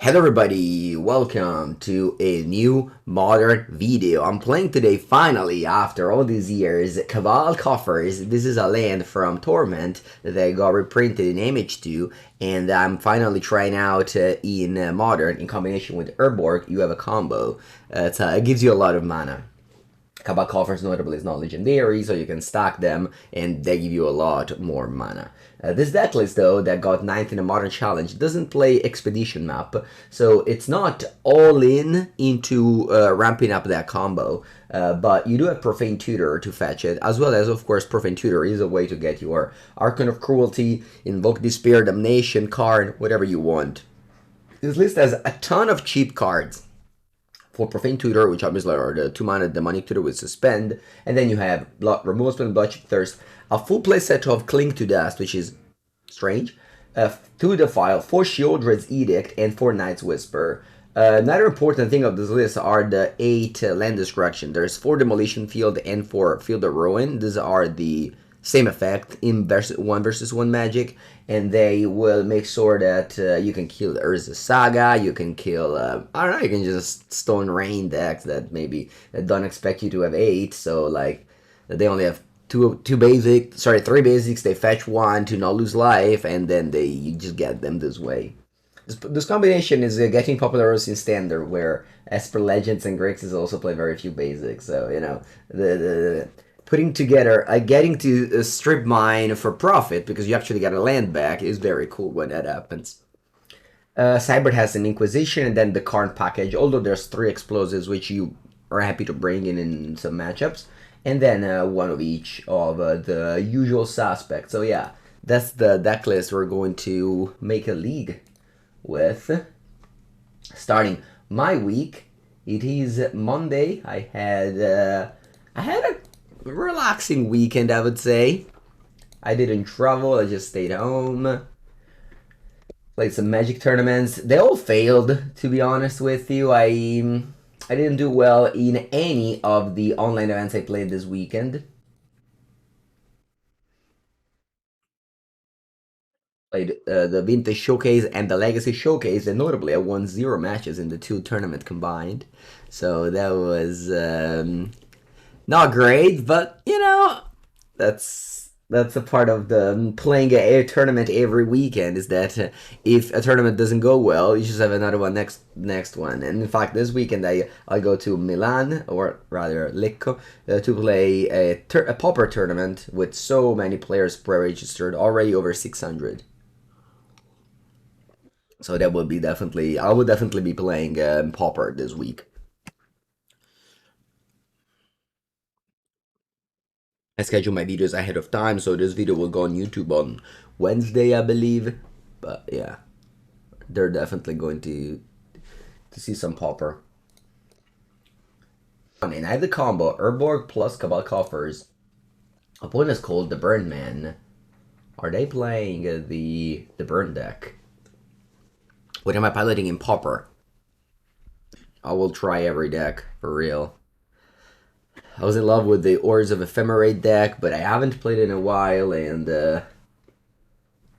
Hello everybody, welcome to a new modern video. I'm playing today finally after all these years Cabal Coffers. This is a land from Torment that got reprinted in MH2 and I'm finally trying out in modern in combination with Urborg. You have a combo. It gives you a lot of mana. Cabal Coffers notably is not legendary, so you can stack them and they give you a lot more mana. This deck list though, that got 9th in the Modern Challenge, doesn't play Expedition map, so it's not all in into ramping up that combo, but you do have Profane Tutor to fetch it, as well as of course Profane Tutor is a way to get your Archon of Cruelty, Invoke Despair, Damnation, Karn, whatever you want. This list has a ton of cheap cards. For Profane Tutor, which obviously are the 2-mana Demonic Tutor with Suspend, and then you have Removal Spell, Bloodchief, Thirst, a full playset of Cling to Dust, which is strange, 2 Defile, 4 Sheoldred's Edict, and 4 Night's Whisper. Another important thing of this list are the 8 land destruction. There's 4 Demolition Field and 4 Field of Ruin. These are the same effect in 1 magic, and they will make sure that you can kill Urza Saga, you can kill, I don't know, you can just Stone Rain decks that maybe don't expect you to have 8, so like, they only have 3 basics, they fetch 1 to not lose life, and then you just get them this way. This combination is getting popular in Standard, where Esper Legends and Grixis also play very few basics, so, you know, putting together, getting to strip mine for profit, because you actually get a land back, is very cool when that happens. Cyber has an Inquisition, and then the Karn package, although there's 3 explosives, which you are happy to bring in some matchups, and then 1 of each of the usual suspects. So yeah, that's the deck list we're going to make a league with. Starting my week, it is Monday. I had a relaxing weekend, I would say. I didn't travel, I just stayed home. Played some Magic tournaments. They all failed, to be honest with you. I didn't do well in any of the online events I played this weekend. Played the Vintage Showcase and the Legacy Showcase, and notably I won 0 matches in the 2 tournaments combined. So that was not great, but you know, that's a part of the playing a tournament every weekend, is that if a tournament doesn't go well, you just have another one next one. And in fact, this weekend I go to Milan, or rather Lecco, to play a Pauper tournament with so many players pre-registered, already over 600. So that would be I would definitely be playing Pauper this week. I schedule my videos ahead of time, so this video will go on YouTube on Wednesday, I believe. But yeah, they're definitely going to see some Pauper. And I have the combo Urborg plus Cabal Coffers. Opponent is called the Burn Man. Are they playing the Burn deck? What am I piloting in Pauper? I will try every deck, for real. I was in love with the Ores of Ephemerate deck, but I haven't played it in a while, and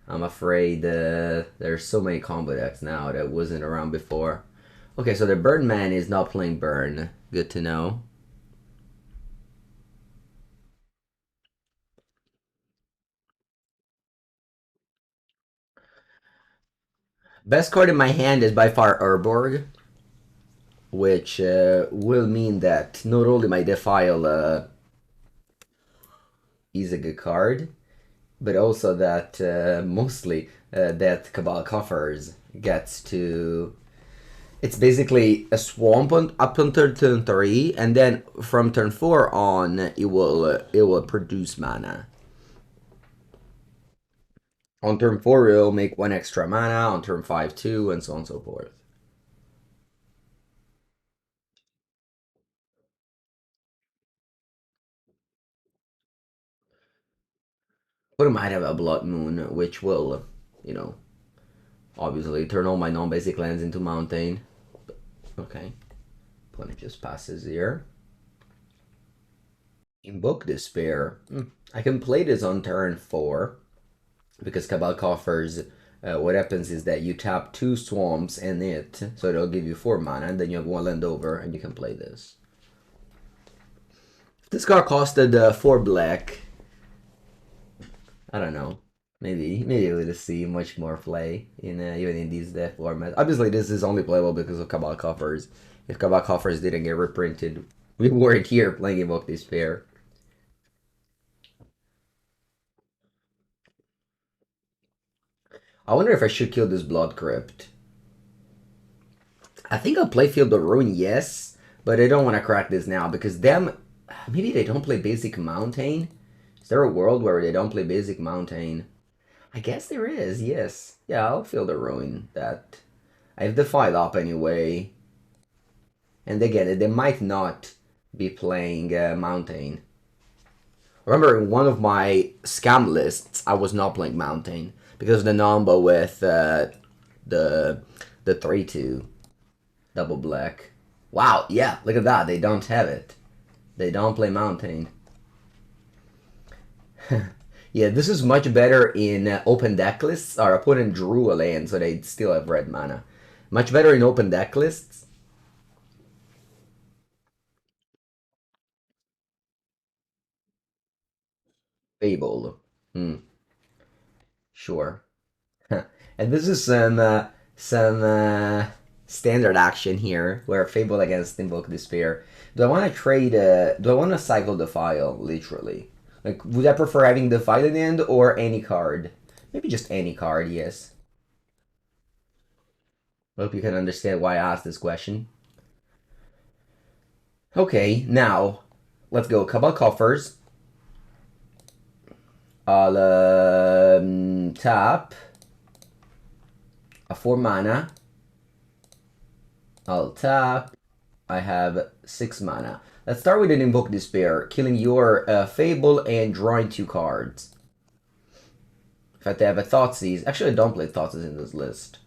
I'm afraid there's so many combo decks now that wasn't around before. Okay, so the Burn Man is not playing Burn. Good to know. Best card in my hand is by far Urborg, which will mean that not only my Defile is a good card, but also that mostly that Cabal Coffers gets to... It's basically a swamp up until turn 3, and then from turn 4 on, it will produce mana. On turn 4, it will make 1 extra mana, on turn 5, 2, and so on and so forth. But I might have a Blood Moon, which will, you know, obviously turn all my non-basic lands into Mountain. Okay. Opponent just passes here. Invoke Despair. I can play this on turn 4, because Cabal Coffers what happens is that you tap 2 swamps and it, so it'll give you 4 mana, and then you have 1 land over, and you can play this. If this card costed 4 black, I don't know. Maybe we'll see much more play in even in these death formats. Obviously, this is only playable because of Cabal Coffers. If Cabal Coffers didn't get reprinted, we weren't here playing Invoke Despair. I wonder if I should kill this Blood Crypt. I think I'll play Field of Ruin, yes, but I don't want to crack this now because them, maybe they don't play Basic Mountain. Is there a world where they don't play Basic Mountain? I guess there is, yes. Yeah, I'll Field of Ruin that. I have Defile up anyway. And again, they might not be playing Mountain. Remember, in one of my scam lists, I was not playing Mountain because of the number with the 3-2 double black. Wow, yeah, look at that. They don't have it. They don't play Mountain. Yeah, this is much better in open deck lists. Our opponent drew a land, so they still have red mana. Much better in open deck lists. Fable. Sure. And this is some standard action here, where Fable against Invoke Despair. Do I want to trade? Do I want to cycle Defile, literally? Like, would I prefer having Defile in hand or any card? Maybe just any card, yes. Hope you can understand why I asked this question. Okay, now, let's go. Cabal Coffers. I'll tap a 4 mana. I'll tap. I have 6 mana. Let's start with an Invoke Despair, killing your Fable and drawing 2 cards. In fact, I have a Thoughtseize. Actually, I don't play Thoughtseize in this list.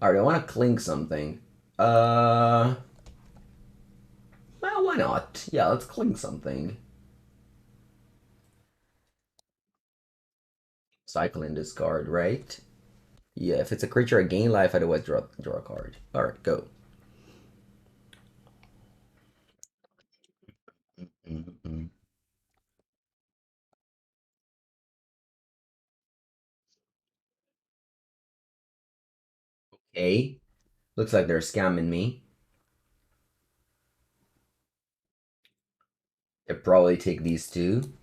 Alright, I want to clink something. Well, why not? Yeah, let's clink something. Cycle in this card, right? Yeah, if it's a creature, I gain life, otherwise draw a card. Alright, go. Okay. Looks like they're scamming me. They'll probably take these 2.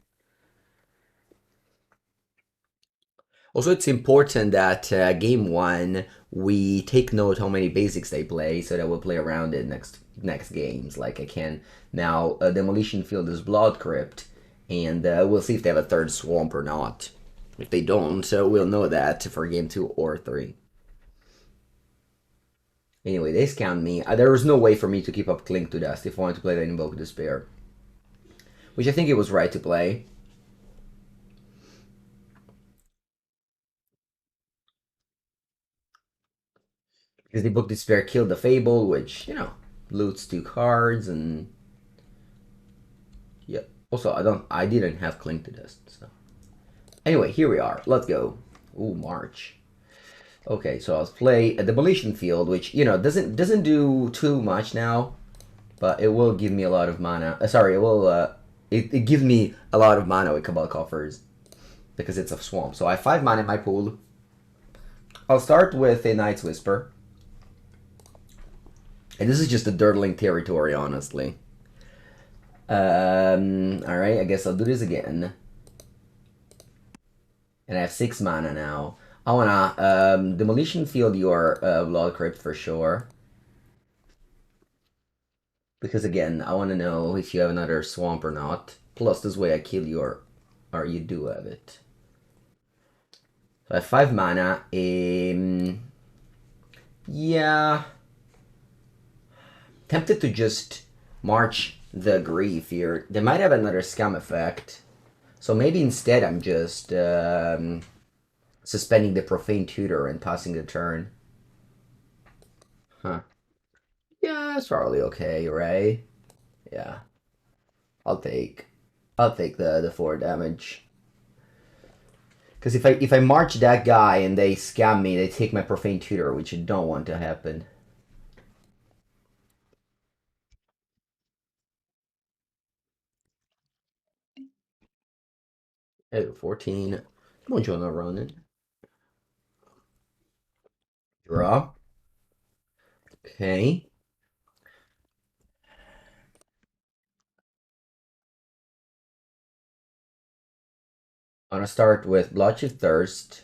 Also, it's important that game 1 we take note how many basics they play, so that we'll play around it next games. Like I can now Demolition Field is Blood Crypt, and we'll see if they have a 3rd swamp or not. If they don't, so we'll know that for game 2 or 3. Anyway, they scammed me. There was no way for me to keep up Clink to Dust if I wanted to play the Invoke Despair, which I think it was right to play. Because the Invoke Despair killed the Fable, which, you know, loots 2 cards, and yeah. Also, I didn't have Clink to Dust, so. Anyway, here we are. Let's go. Ooh, March. Okay, so I'll play a Demolition Field, which, you know, doesn't do too much now, but it will give me a lot of mana. Sorry, it will, it gives me a lot of mana with Cabal Coffers, because it's a swamp. So I have 5 mana in my pool. I'll start with a Night's Whisper. And this is just a dirtling territory, honestly. Alright, I guess I'll do this again. And I have 6 mana now. I wanna Demolition Field your Blood Crypt for sure. Because again, I wanna know if you have another swamp or not. Plus, this way I kill your... Or you do have it. So I have 5 mana. Yeah... Tempted to just march the Grief here. They might have another scam effect. So maybe instead I'm just suspending the Profane Tutor and passing the turn. Huh. Yeah, it's probably okay, right? Yeah. I'll take the 4 damage. Because if I march that guy and they scam me, they take my Profane Tutor, which you don't want to happen. Oh, 14. Buongiorno, Ronan. Draw. Okay. I'm gonna start with Bloodchief Thirst.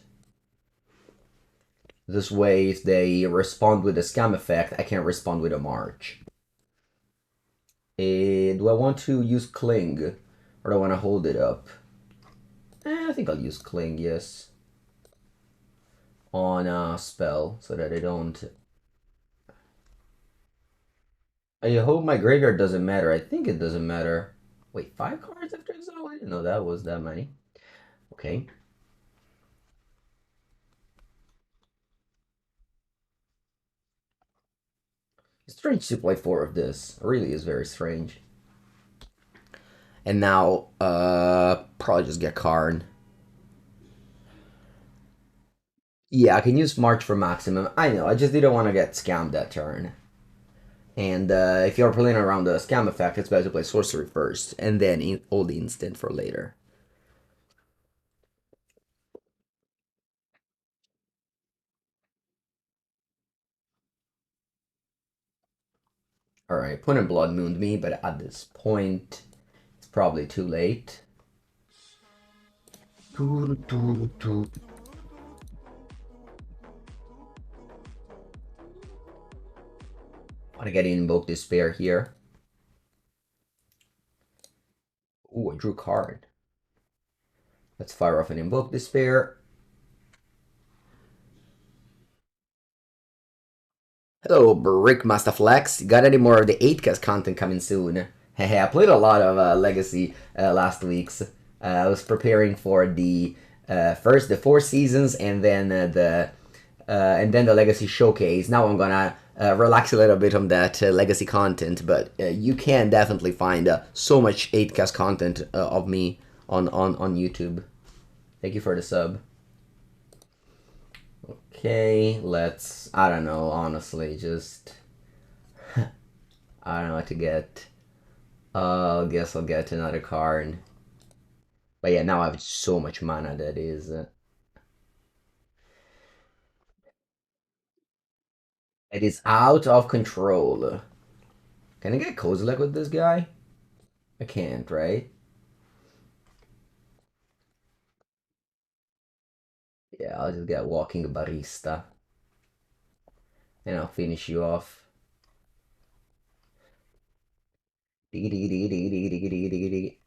This way, if they respond with a scam effect, I can respond with a march. Do I want to use Cling? Or do I want to hold it up? I think I'll use Cling, yes. On a spell, so that I don't... I hope my graveyard doesn't matter. I think it doesn't matter. Wait, 5 cards after exile? I didn't know that was that many. Okay. It's strange to play 4 of this. It really is very strange. And now, probably just get Karn. Yeah, I can use March for maximum. I know, I just didn't want to get scammed that turn. And if you're playing around the scam effect, it's better to play sorcery first, and then hold the instant for later. Alright, opponent Blood Mooned me, but at this point, it's probably too late. Want to get Invoke Despair here. Ooh, I drew a card. Let's fire off an Invoke Despair. Hello, Brick Master Flex. Got any more of the 8cast content coming soon? Hey, I played a lot of Legacy last week's. I was preparing for the first the 4 seasons and then the Legacy Showcase. Now I'm gonna relax a little bit on that Legacy content, but you can definitely find so much 8cast content of me on YouTube. Thank you for the sub. Okay, let's, I don't know, honestly, just, I don't know what to get. I guess I'll get another Karn. But yeah, now I have so much mana that is... it is out of control. Can I get Kozilek with this guy? I can't, right? Yeah, I'll just get Walking Ballista. And I'll finish you off. Okay.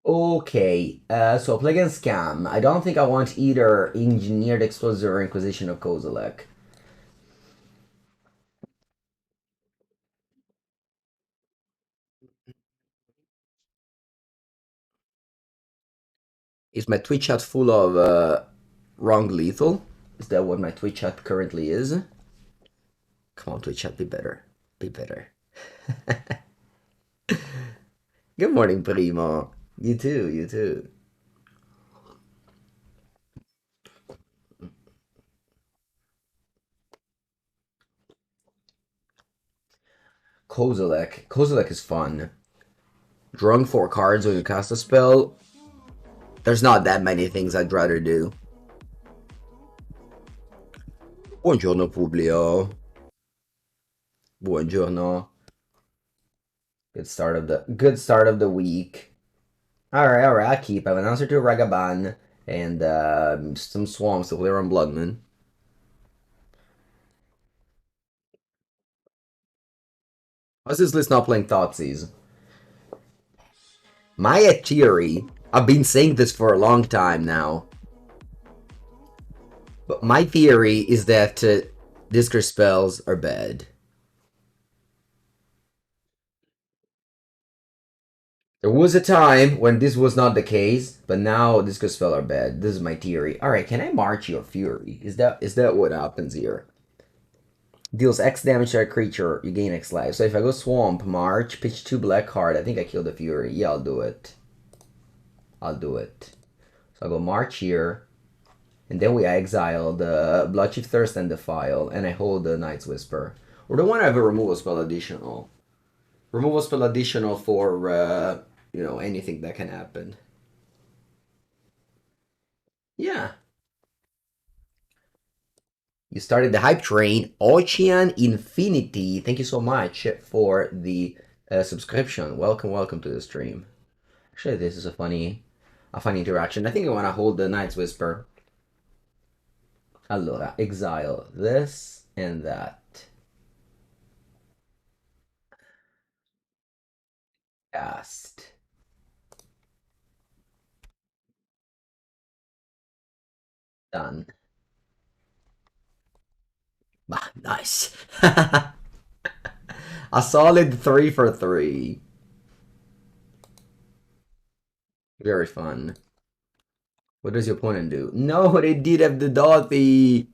Okay, so play against Scam. I don't think I want either Engineered Explosive or Inquisition of Kozilek. Is my Twitch chat full of wrong lethal? Is that what my Twitch chat currently is? Come on, Twitch chat, be better. Be better. Good morning, Primo. You too, you too. Kozilek. Kozilek is fun. Drawing 4 cards when you cast a spell. There's not that many things I'd rather do. Buongiorno, Publio. Buongiorno. Good start of the week. Alright, I keep. I have an answer to Ragaban and some swamps to clear on Bloodmoon. How's this list not playing Thoughtseize? My theory, I've been saying this for a long time now, but my theory is that Discard spells are bad. There was a time when this was not the case, but now Discard spells are bad. This is my theory. Alright, can I march your Fury? Is that what happens here? Deals X damage to a creature, you gain X life. So if I go Swamp, March, pitch 2 black card, I think I kill the Fury. Yeah, I'll do it. I'll do it. So I'll go March here. And then we exile the Bloodchief Thirst and Defile, and I hold the Night's Whisper. Or the one I have a removal spell additional. Removal spell additional for, you know, anything that can happen. Yeah. You started the hype train. Ocean Infinity. Thank you so much for the subscription. Welcome, welcome to the stream. Actually, this is a funny interaction. I think I want to hold the Night's Whisper. Allora, exile this and that. Cast. Done. Ah, nice. A solid 3 for 3. Very fun. What does your opponent do? No, they did have the Dothy.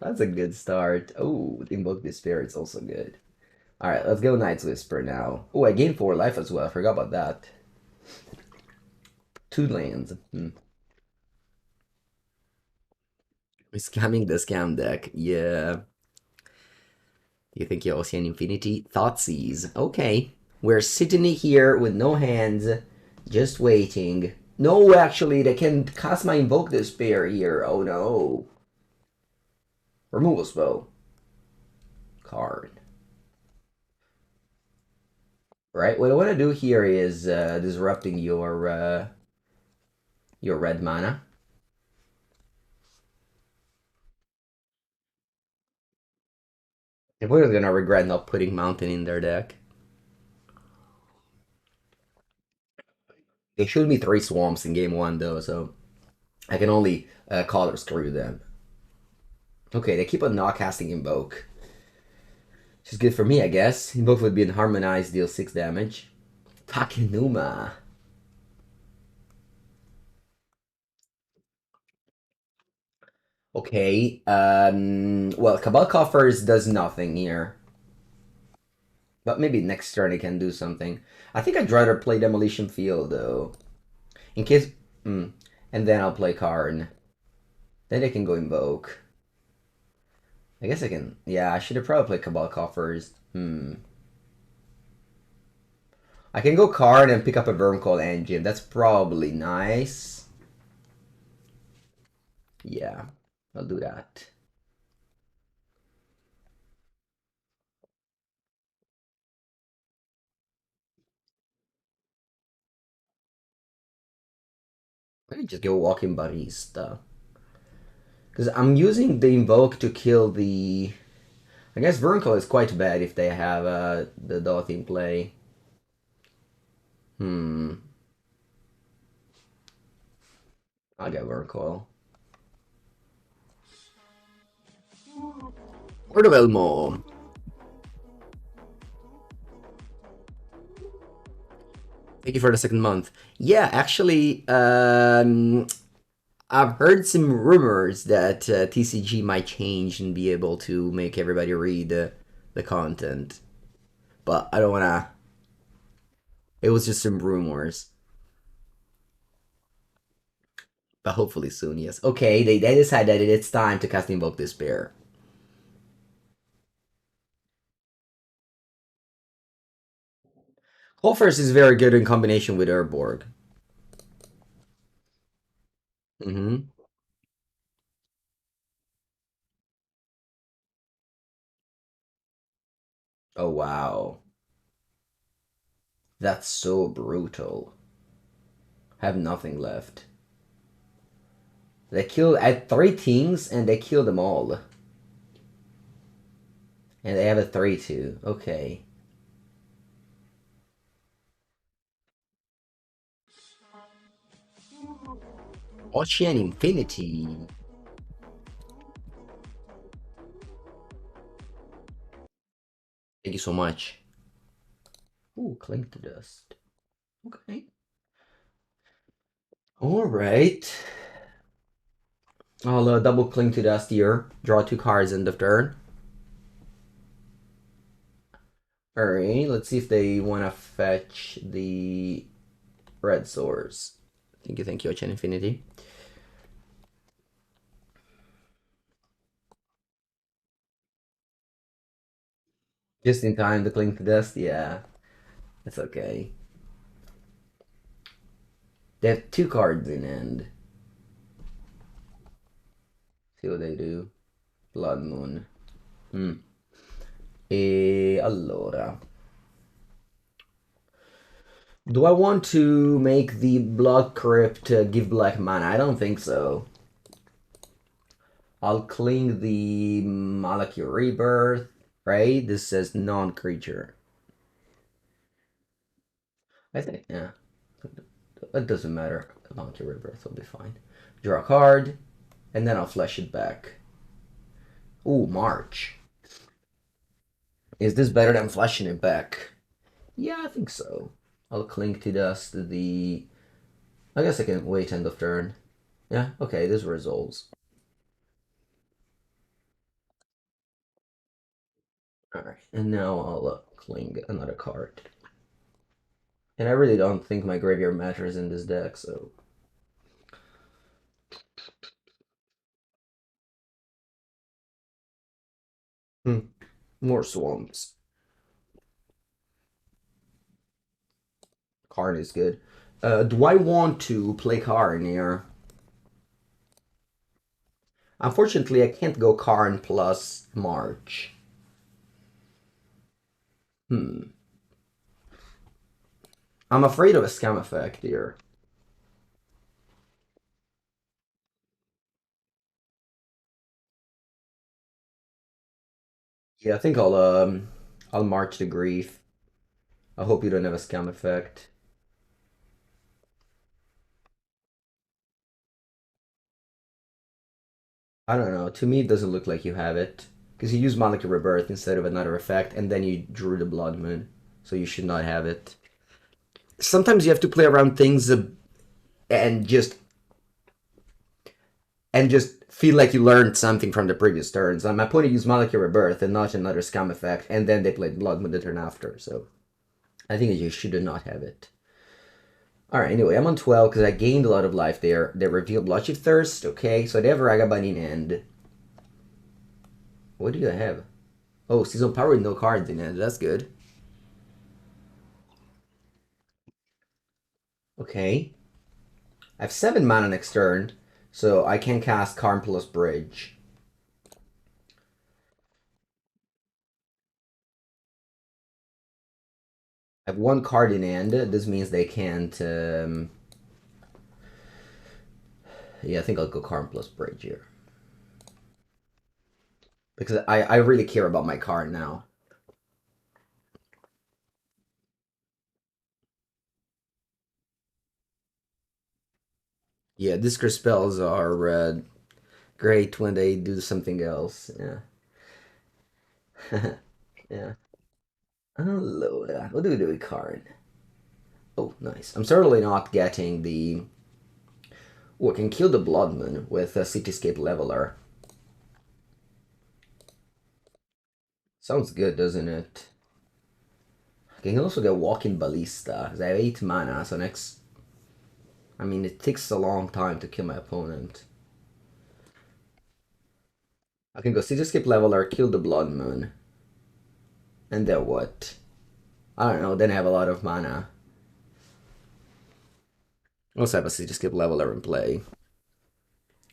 That's a good start. Oh, Invoke Despair is also good. Alright, let's go Night's Whisper now. Oh, I gained 4 life as well. I forgot about that. 2 lands. We're scamming the scam deck. Yeah. You think you're Ocean Infinity? Thoughtseize. Okay. We're sitting here with no hands, just waiting. No, actually, they can cast my Invoke Despair here. Oh no. Removal spell. Karn. Right? What I want to do here is disrupting your red mana. Everyone's gonna regret not putting Mountain in their deck. They showed me 3 swamps in game 1 though, so I can only color screw them. Okay, they keep on not casting Invoke. Which is good for me, I guess. Invoke would be Harmonized, deal 6 damage. Takenuma. Okay, well, Cabal Coffers does nothing here. But maybe next turn it can do something. I think I'd rather play Demolition Field, though. In case... and then I'll play Karn. Then I can go Invoke. I guess I can... Yeah, I should have probably played Cabal Coffers. I can go Karn and pick up a Wurmcoil Engine. That's probably nice. Yeah, I'll do that. Let me just go Walking Ballista. Because I'm using the Invoke to kill the... I guess Wurmcoil is quite bad if they have the Doth in play. I'll get Wurmcoil. Word of Elmo. Thank you for the 2nd month. Yeah, actually, I've heard some rumors that TCG might change and be able to make everybody read the content. But I don't want to... It was just some rumors. But hopefully soon, yes. Okay, they decided that it's time to cast Invoke Despair. Coffers is very good in combination with Urborg. Oh, wow. That's so brutal. Have nothing left. They killed at 3 teams and they killed them all. And they have a 3-2. Okay. Ocean Infinity. Thank you so much. Ooh, Cling to Dust. Okay. Alright. I'll double Cling to Dust here. Draw 2 cards end of turn. Alright, let's see if they want to fetch the red source. Thank you, Ocean Infinity. Just in time to cling to dust? Yeah, it's okay. They have two cards in hand. See what they do. Blood Moon. Hmm. E allora. Do I want to make the Blood Crypt give black mana? I don't think so. I'll cling the Malaki Rebirth, right? This says non-creature. I think, yeah. It doesn't matter. Malaki Rebirth will be fine. Draw a card, and then I'll flesh it back. Ooh, March. Is this better than fleshing it back? Yeah, I think so. I'll cling to dust the... I guess I can wait end of turn. Yeah, okay, this resolves. Alright, and now I'll cling another card. And I really don't think my graveyard matters in this deck, so... More swamps. Karn is good. Do I want to play Karn here? Unfortunately, I can't go Karn plus March. Hmm. I'm afraid of a scam effect here. Yeah, I think I'll march the grief. I hope you don't have a scam effect. I don't know. To me, it doesn't look like you have it. Because you use Malika Rebirth instead of another effect, and then you drew the Blood Moon. So you should not have it. Sometimes you have to play around things and just feel like you learned something from the previous turns. My opponent used Malika Rebirth and not another scam effect, and then they played Blood Moon the turn after. So I think you should not have it. Alright, anyway, I'm on 12 because I gained a lot of life there. They revealed Bloodchief Thirst, okay, so they have Ragavan in hand. What do you have? Oh, Season Power with no cards in hand, that's good. Okay. I have 7 mana next turn, so I can cast Karn plus Bridge. I have 1 card in hand, this means they can't... Yeah, I think I'll go Karn plus Bridge here. Because I really care about my card now. Yeah, discard spells are great when they do something else. Yeah. Yeah. Allora, what do we do with Karn? Oh, nice. I'm certainly not getting the... Oh, I can kill the Blood Moon with a Cityscape Leveler. Sounds good, doesn't it? I can also get Walking Ballista, because I have 8 mana, so next... I mean, it takes a long time to kill my opponent. I can go Cityscape Leveler, kill the Blood Moon. And then what? I don't know, then I have a lot of mana. I also have a Cityscape Leveler in play.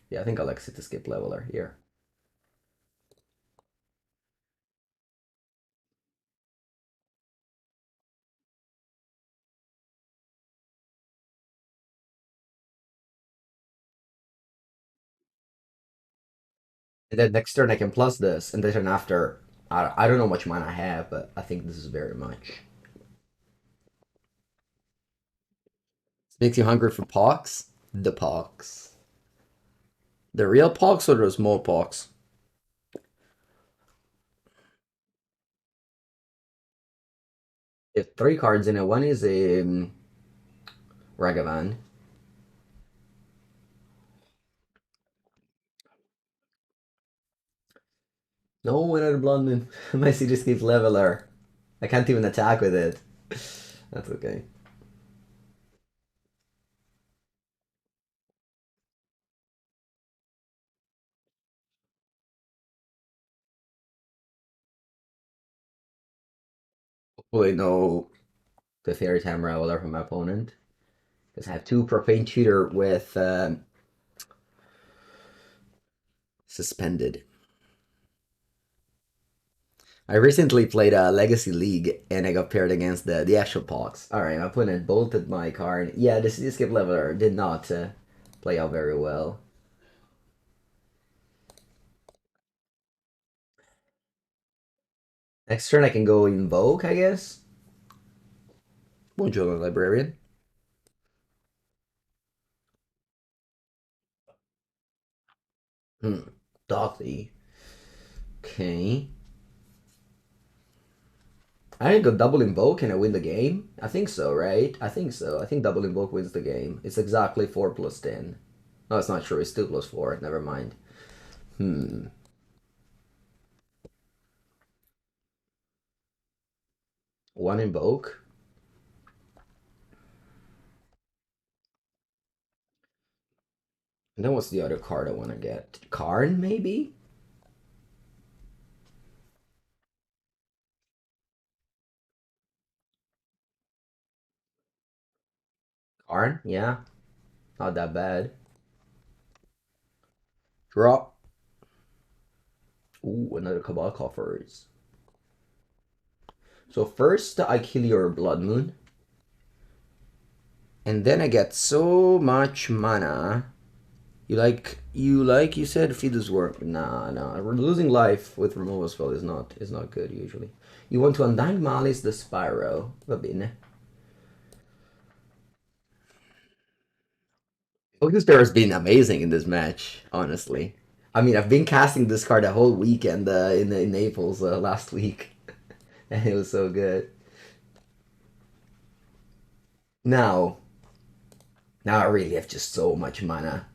Yeah, I think I like Cityscape Leveler here. And then next turn I can plus this, and the turn after, I don't know how much mana I have, but I think this is very much. This makes you hungry for pox? The pox. The real pox or the small pox? If 3 cards in it, one is a Ragavan. No, another Blood Moon. My Cityscape Leveler. I can't even attack with it. That's okay. Hopefully no the Fairy Time Raveler from my opponent. Because I have two Profane Tutor with suspended. I recently played a Legacy League and I got paired against the actual Pox. Alright, my opponent bolted my Karn. Yeah, the Cityscape Leveler did not play out very well. Next turn I can go Invoke, I guess. Bonjour, Librarian. Hmm. Dothy. Okay. I think a double invoke and I win the game. I think so, right? I think so. I think double invoke wins the game. It's exactly 4 plus 10. No, it's not true. It's 2 plus 4. Never mind. Hmm. One invoke. And then what's the other card I want to get? Karn, maybe? Karn? Yeah. Not that bad. Drop. Ooh, another Cabal Coffers. So first I kill your Blood Moon. And then I get so much mana. You said feed this worm. Nah, nah. Losing life with removal spell is not good usually. You want to Undying Malice the Spyro. Va bene. Focus Bear has been amazing in this match, honestly. I mean, I've been casting this card a whole weekend in Naples last week, and it was so good. Now, now I really have just so much mana.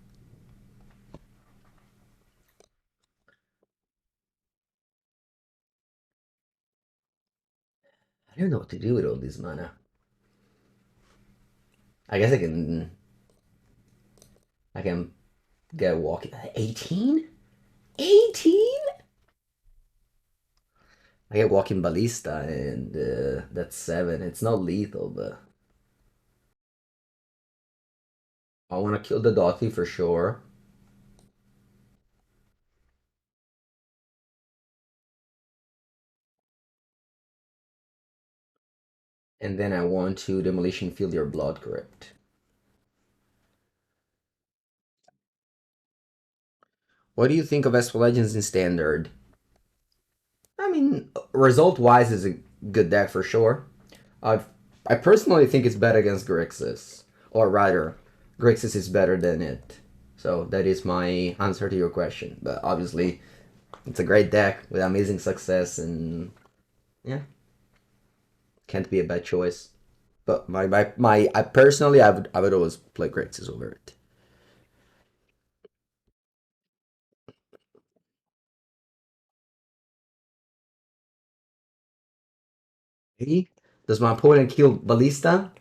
I don't know what to do with all this mana. I guess I can get walking 18? 18? I get Walking Ballista and that's 7. It's not lethal, but I want to kill the Dothy for sure. And then I want to Demolition Field your Blood Crypt. What do you think of Esper Legends in Standard? I mean, result-wise is a good deck for sure. I I personally think it's better against Grixis. Or rather, Grixis is better than it. So that is my answer to your question. But obviously, it's a great deck with amazing success and yeah, can't be a bad choice. But I personally I would always play Grixis over it. Hey, does my opponent kill Ballista?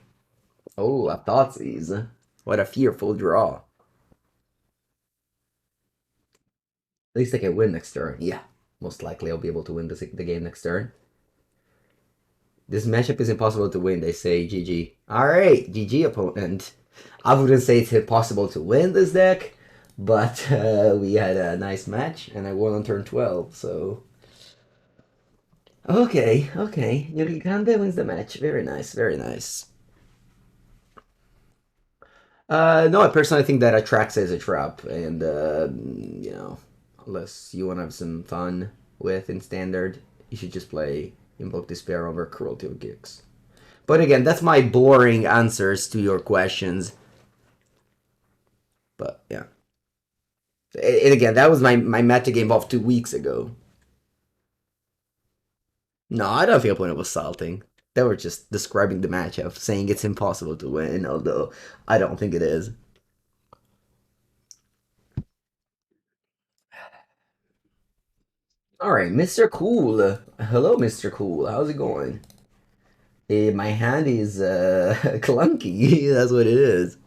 Oh, a Thoughtseize. What a fearful draw. At least I can win next turn. Yeah, most likely I'll be able to win the game next turn. This matchup is impossible to win, they say. GG. Alright, GG opponent. I wouldn't say it's impossible to win this deck, but we had a nice match and I won on turn 12, so. Okay, okay. Yorikande wins the match. Very nice, very nice. No, I personally think that Atraxa is a trap, and unless you want to have some fun with in standard, you should just play Invoke Despair over Cruelty of Gix. But again, that's my boring answers to your questions. But yeah, and again, that was my meta game of 2 weeks ago. No, I don't think opponent was salting. They were just describing the matchup, saying it's impossible to win, although I don't think it is. All right, Mr. Cool. Hello, Mr. Cool. How's it going? My hand is clunky. That's what it is.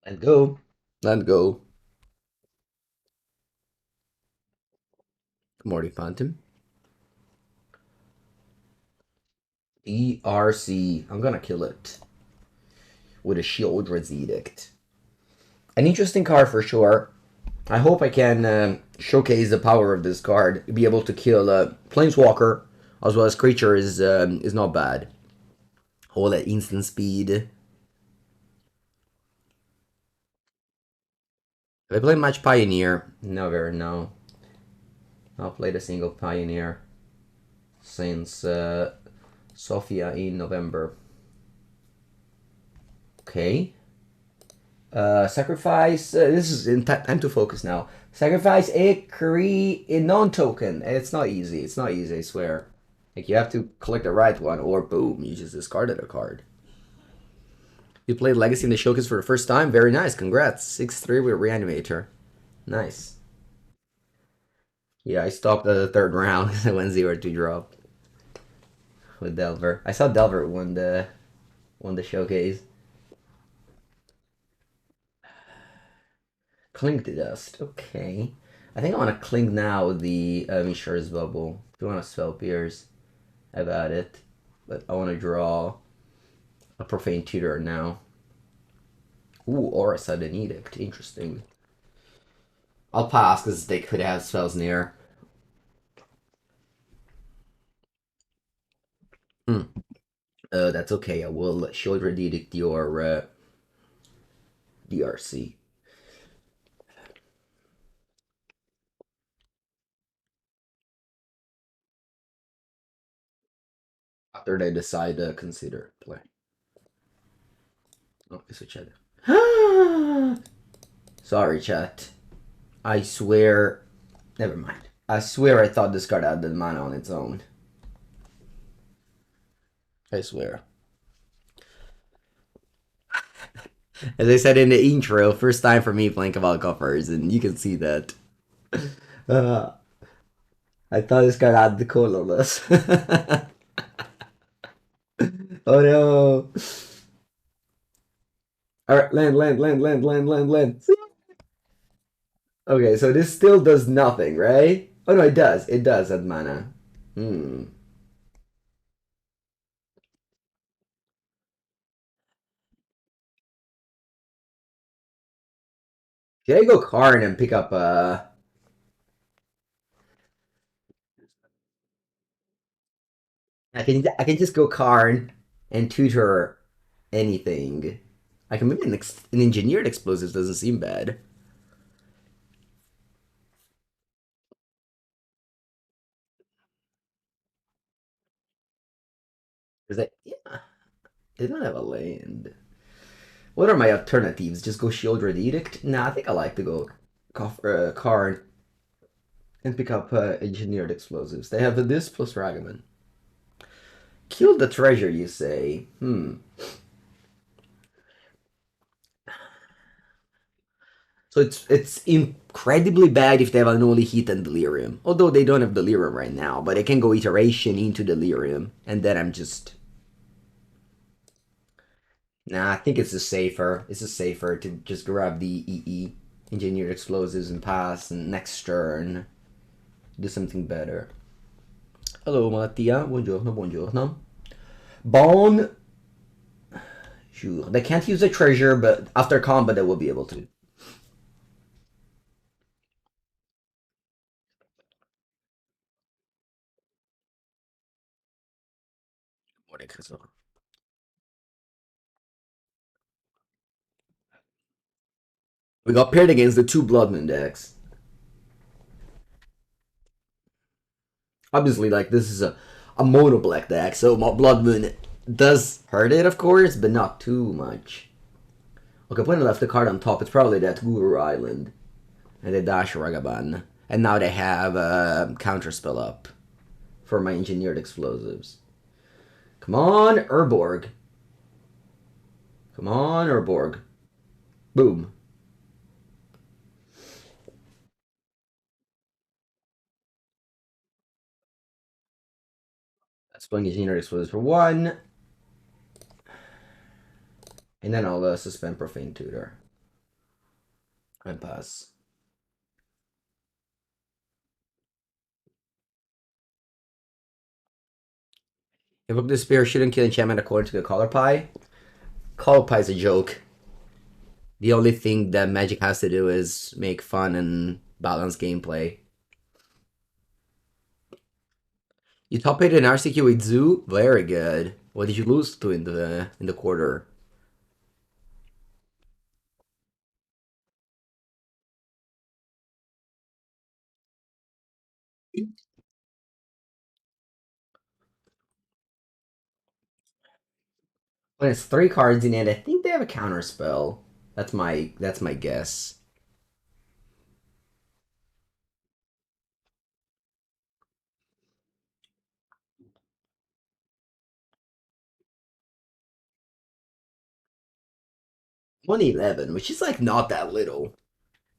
Let go. Let go. Morty Phantom. ERC. I'm gonna kill it with a Sheoldred's Edict. An interesting card for sure. I hope I can showcase the power of this card. Be able to kill Planeswalker as well as creature is not bad. All that instant speed. Have I played much Pioneer? Never, no. I've played a single Pioneer since Sofia in November. Okay. Sacrifice. This is time to focus now. Sacrifice a non-token. It's not easy. It's not easy, I swear. Like, you have to collect the right one, or boom, you just discarded a card. You played Legacy in the Showcase for the first time? Very nice. Congrats. 6-3 with Reanimator. Nice. Yeah, I stopped at the third round because I went 0-2 drop with Delver. I saw Delver won the Showcase. Cling to Dust. Okay. I think I want to cling now with the Insurance Bubble. If you want to spell Pierce, I've had it. But I want to draw a Profane Tutor now. Ooh, or a Sudden Edict. Interesting. I'll pass because they could have spells near. That's okay. I will Sheoldred Edict your DRC. After they decide to consider play. Oh, it's a chat. Sorry, chat. I swear. Never mind. I swear I thought this card had the mana on its own. I swear. As I said in the intro, first time for me playing Cabal Coffers, and you can see that. I thought this card had the colorless. Oh no! Alright, land. Okay, so this still does nothing, right? Oh no, it does. It does add mana. Hmm. Should I go Karn and pick up I can just go Karn and tutor anything. I can maybe an engineered explosives doesn't seem bad. Because yeah, they don't have a land. What are my alternatives? Just go Sheoldred Edict? Nah, I think I like to go Karn and pick up engineered explosives. They have this plus Ragavan. Kill the treasure, you say? So it's incredibly bad if they have an only Heat and Delirium. Although they don't have Delirium right now, but I can go Iteration into Delirium, and then I'm just... Nah, I think it's just safer. It's just safer to just grab the EE, Engineered Explosives, and pass, and next turn, do something better. Hello, Mattia. Buongiorno. Bone... Sure. They can't use a treasure, but after combat they will be able to. We got paired against the two Bloodmoon decks. Obviously, like, this is a mono black deck, so Bloodmoon does hurt it, of course, but not too much. Okay, when I left the card on top, it's probably that Guru Island. And they dash Ragavan. And now they have a counterspell up for my engineered explosives. Come on, Urborg. Come on, Urborg. Boom. Splitting Engineer explodes for 1. And then I'll suspend Profane Tutor. And pass. Invoke Despair shouldn't kill enchantment according to the Color Pie. Color Pie is a joke. The only thing that Magic has to do is make fun and balance gameplay. You top 8 an RCQ with Zoo? Very good. What did you lose to in the quarter? When it's 3 cards in it, I think they have a counter spell. That's my guess. Only 11, which is like not that little.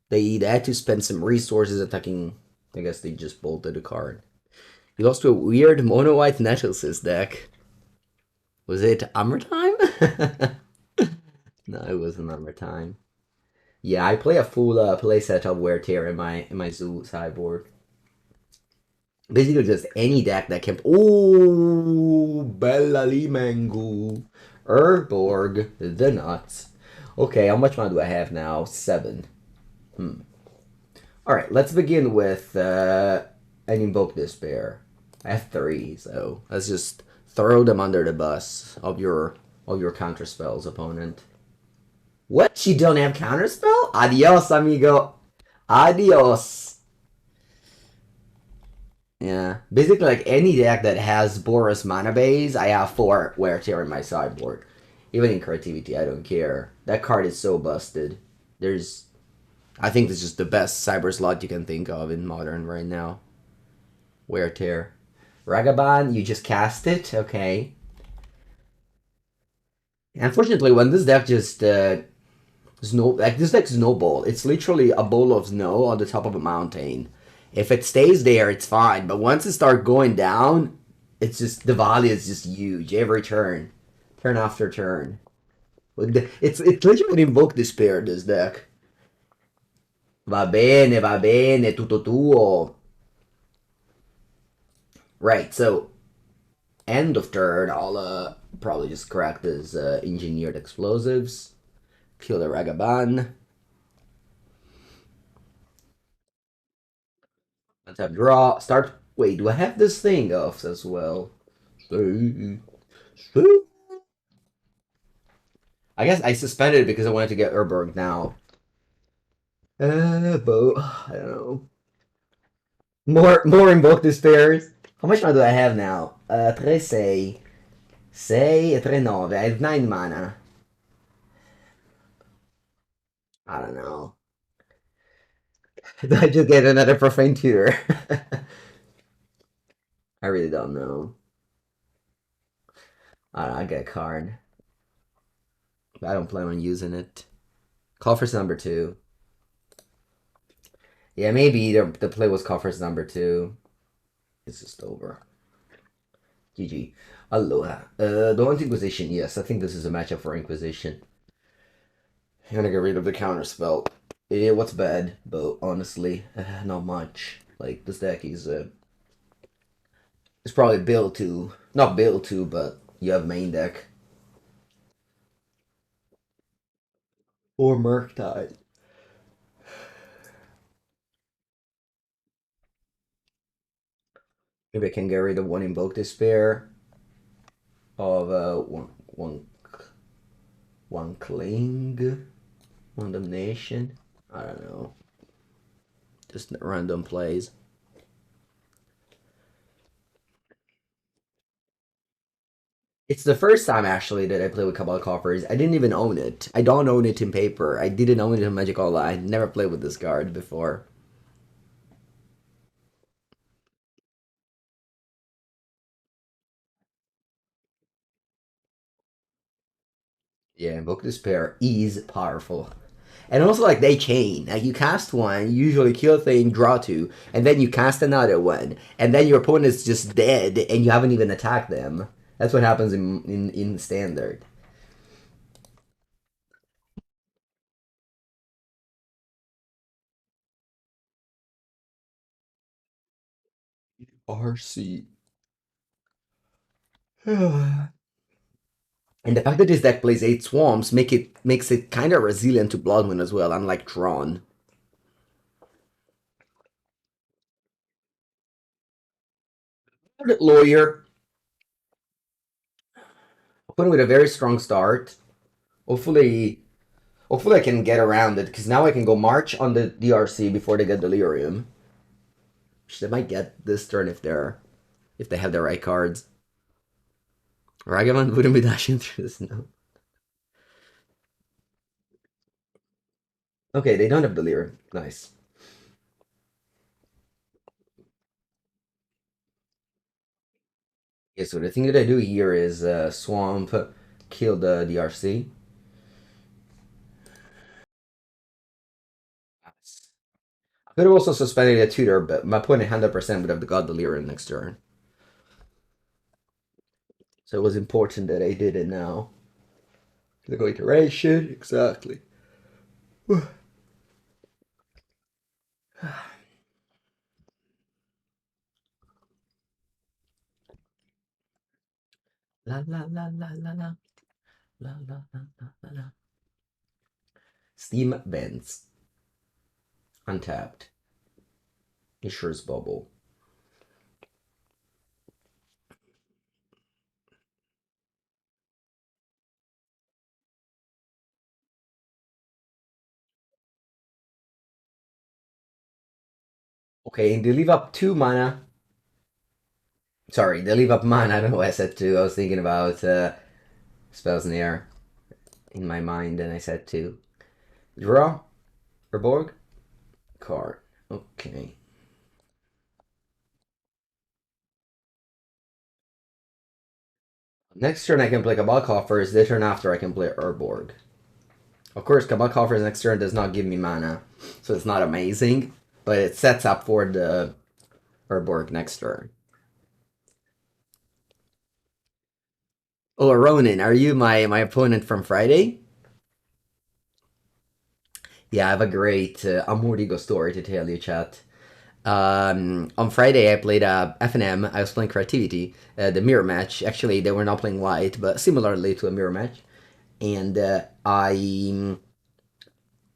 They had to spend some resources attacking. I guess they just bolted a card. He lost to a weird mono white Nettlesis deck. Was it Armor Time? No, it wasn't Armor Time. Yeah, I play a full play set of Wear Tear in my Zoo sideboard. Basically, just any deck that can. Ooh, Bella Limengu. Urborg, the nuts. Okay, how much mana do I have now? 7. Alright, let's begin with an Invoke Despair. I have 3, so let's just throw them under the bus of your counter spells, opponent. What? You don't have counterspell? Adios, amigo. Adios. Yeah. Basically, like any deck that has Boros mana base, I have 4 Wear Tear in my sideboard. Even in creativity, I don't care. That card is so busted. I think this is the best cyber slot you can think of in Modern right now. Wear Tear. Ragaban, you just cast it? Okay. Unfortunately, when this deck just this deck snowball. It's literally a bowl of snow on the top of a mountain. If it stays there, it's fine. But once it starts going down, it's just the value is just huge every turn after turn. It's literally Invoke Despair. This deck. Va bene, tutto tuo. Right. So end of turn, I'll probably just crack this engineered explosives. Kill the Ragaban. Let's have draw. Start. Wait, do I have this thing off as well? I guess I suspended it because I wanted to get Urborg now. But I don't know. More Invoke Despairs. How much mana do I have now? 3, 6. 6 e 3, 9. I have 9 mana. I don't know. Do I just get another Profane Tutor? I really don't know. I don't know, I get Karn. I don't plan on using it. Coffers number 2. Yeah, maybe the play was Coffers number 2. It's just over. GG. Aloha. Don't Inquisition. Yes, I think this is a matchup for Inquisition. I'm gonna get rid of the counter spell. Yeah, what's bad? But honestly, not much. Like this deck is it's probably built to not built to, but you have main deck or Murktide. Maybe I can get rid of one Invoke Despair of one Cling, one Damnation. I don't know. Just random plays. It's the first time actually that I play with Cabal Coffers. I didn't even own it. I don't own it in paper. I didn't own it in Magic Online. I never played with this card before. Yeah, Invoke Despair is powerful. And also, like, they chain. Like, you cast one, you usually kill a thing, draw two, and then you cast another one, and then your opponent's just dead, and you haven't even attacked them. That's what happens in Standard. RC. And the fact that this deck plays 8 Swamps makes it kind of resilient to Blood Moon as well, unlike Tron. Lawyer, open with a very strong start. Hopefully, hopefully I can get around it, because now I can go March on the DRC before they get Delirium. Which they might get this turn if they have the right cards. Ragavan wouldn't be dashing through the snow. Okay, they don't have Delirium. Nice. Okay, so the thing that I do here is Swamp, kill the DRC. I could have also suspended a tutor, but my opponent 100% would have got Delirium next turn. So it was important that I did it now. The go iteration, exactly. La la la la la la la la la la la. Steam Vents. Untapped. Issuer's Bubble. Okay, and they leave up 2 mana. Sorry, they leave up mana. I don't know why I said 2. I was thinking about spells in the air in my mind, and I said 2. Draw. Urborg. Card. Okay. Next turn I can play Cabal Coffers. The turn after I can play Urborg. Of course, Cabal Coffers next turn does not give me mana, so it's not amazing, but it sets up for the Urborg next turn. Oh, Ronan, are you my opponent from Friday? Yeah, I have a great Amorigo story to tell you, chat. On Friday, I played FNM. I was playing Creativity, the mirror match. Actually, they were not playing white, but similarly to a mirror match. And I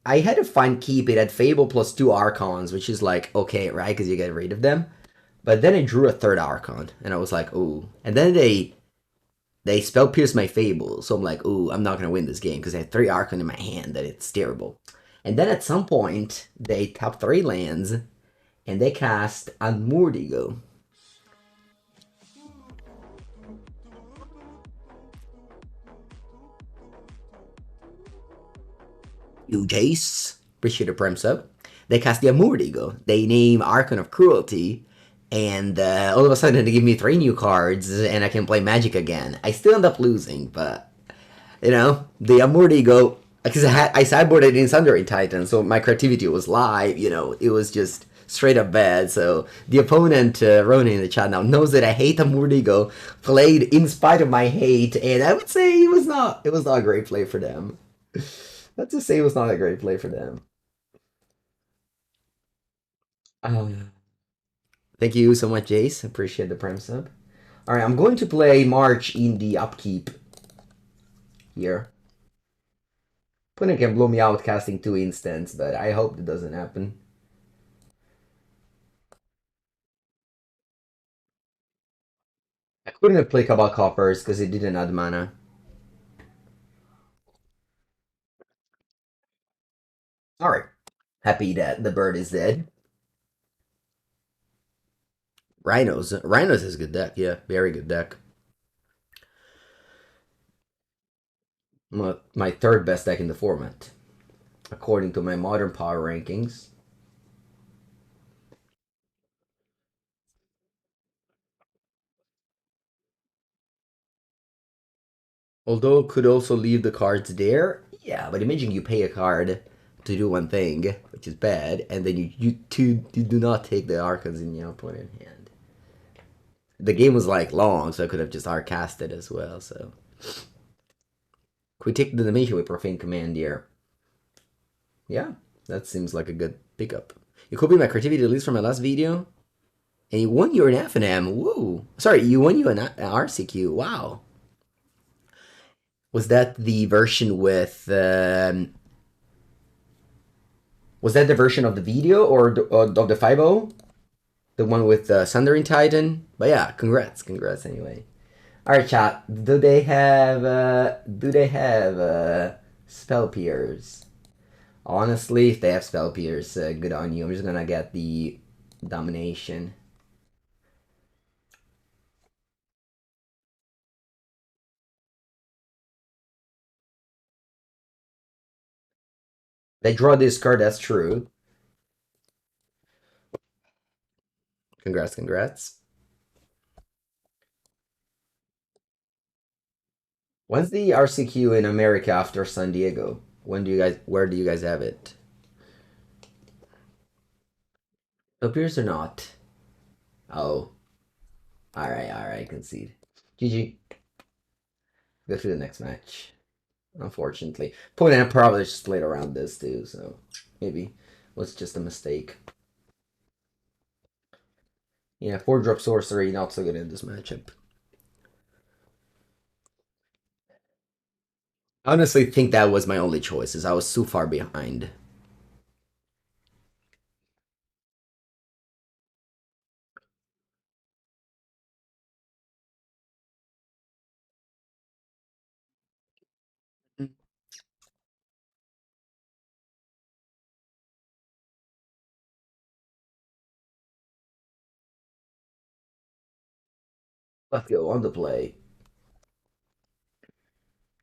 had to find keep. It had Fable plus 2 Archons, which is like okay, right? Because you get rid of them. But then I drew a third Archon, and I was like, ooh. And then they spell pierce my Fable, so I'm like, ooh, I'm not gonna win this game because I have 3 Archon in my hand, and it's terrible. And then at some point, they tap 3 lands, and they cast Amurdigo. You Jace, appreciate the prem sub. They cast the Amurdigo. They name Archon of Cruelty, and all of a sudden they give me 3 new cards, and I can play Magic again. I still end up losing, but you know the Amurdigo because I sideboarded in Sundering Titan, so my creativity was live. You know, it was just straight up bad. So the opponent, Ronan in the chat now, knows that I hate Amurdigo. Played in spite of my hate, and I would say it was not a great play for them. Let's just say it was not a great play for them. Thank you so much, Jace. Appreciate the prime sub. All right, I'm going to play March in the upkeep here. Opponent can blow me out casting 2 instants, but I hope that doesn't happen. I couldn't have played Cabal Coffers because it didn't add mana. All right, happy that the bird is dead. Rhinos is a good deck. Yeah, very good deck. My third best deck in the format, according to my modern power rankings. Although could also leave the cards there. Yeah, but imagine you pay a card to do one thing, which is bad, and then you do not take the Archons in your opponent hand. The game was like long, so I could have just hard cast it as well. So could we take the Damnation with Profane Command here? Yeah, that seems like a good pickup. You copied my creativity release from my last video, and you won your FNM. Woo! Sorry, you won you an RCQ. Wow. Was that the version with? Was that the version of the video or of the 5.0? The one with Sundering Titan? But yeah, congrats anyway. Alright, chat. Do they have spell peers? Honestly, if they have spell peers, good on you. I'm just gonna get the Damnation. They draw this card, that's true. Congrats. When's the RCQ in America after San Diego? Where do you guys have it? Appears or not? Oh. Alright, concede. GG. Go to the next match. Unfortunately. Opponent probably just played around this too, so maybe it was just a mistake. Yeah, 4-drop sorcery, not so good in this matchup. I honestly think that was my only choice, as I was so far behind. Let's go on the play.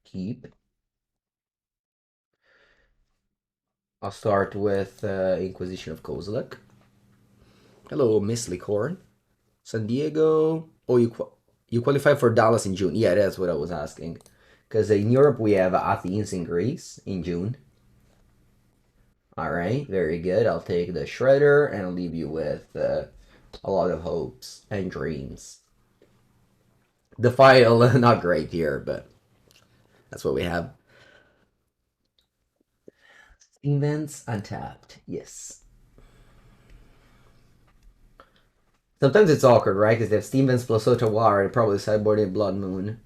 Keep. I'll start with Inquisition of Kozilek. Hello, Miss Licorn. San Diego. Oh, you qualify for Dallas in June. Yeah, that's what I was asking. Because in Europe we have Athens in Greece in June. Alright, very good. I'll take the Shredder and I'll leave you with a lot of hopes and dreams. Defile, not great here, but that's what we have. Steam Vents untapped. Yes. Sometimes it's awkward, right? Because they have Steam Vents plus Otawara and probably sideboarded Blood Moon.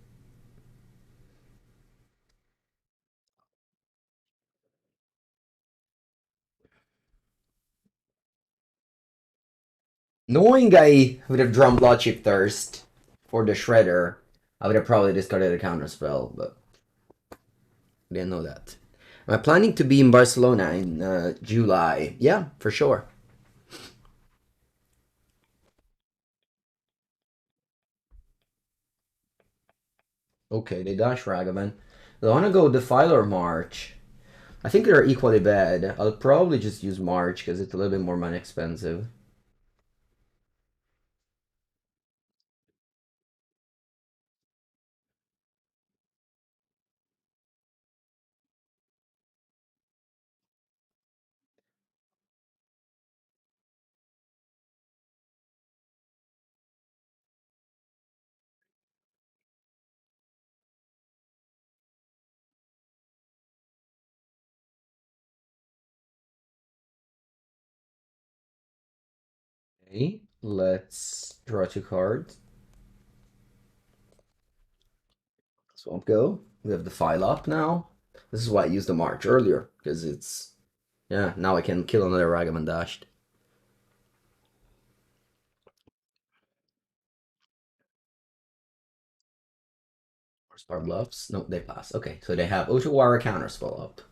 Knowing I would have drawn Bloodchief Thirst for the Shredder, I would have probably discarded a counterspell, but I didn't know that. Am I planning to be in Barcelona in July? Yeah, for sure. Okay, they dash Ragavan. They want to go Defile or March. I think they're equally bad. I'll probably just use March because it's a little bit more money expensive. Okay, let's draw 2 cards. Swamp go. We have the file up now. This is why I used the March earlier, because it's... Yeah, now I can kill another Ragavan dashed. Or Star Bluffs. No, they pass. Okay, so they have Otawara counterspell up.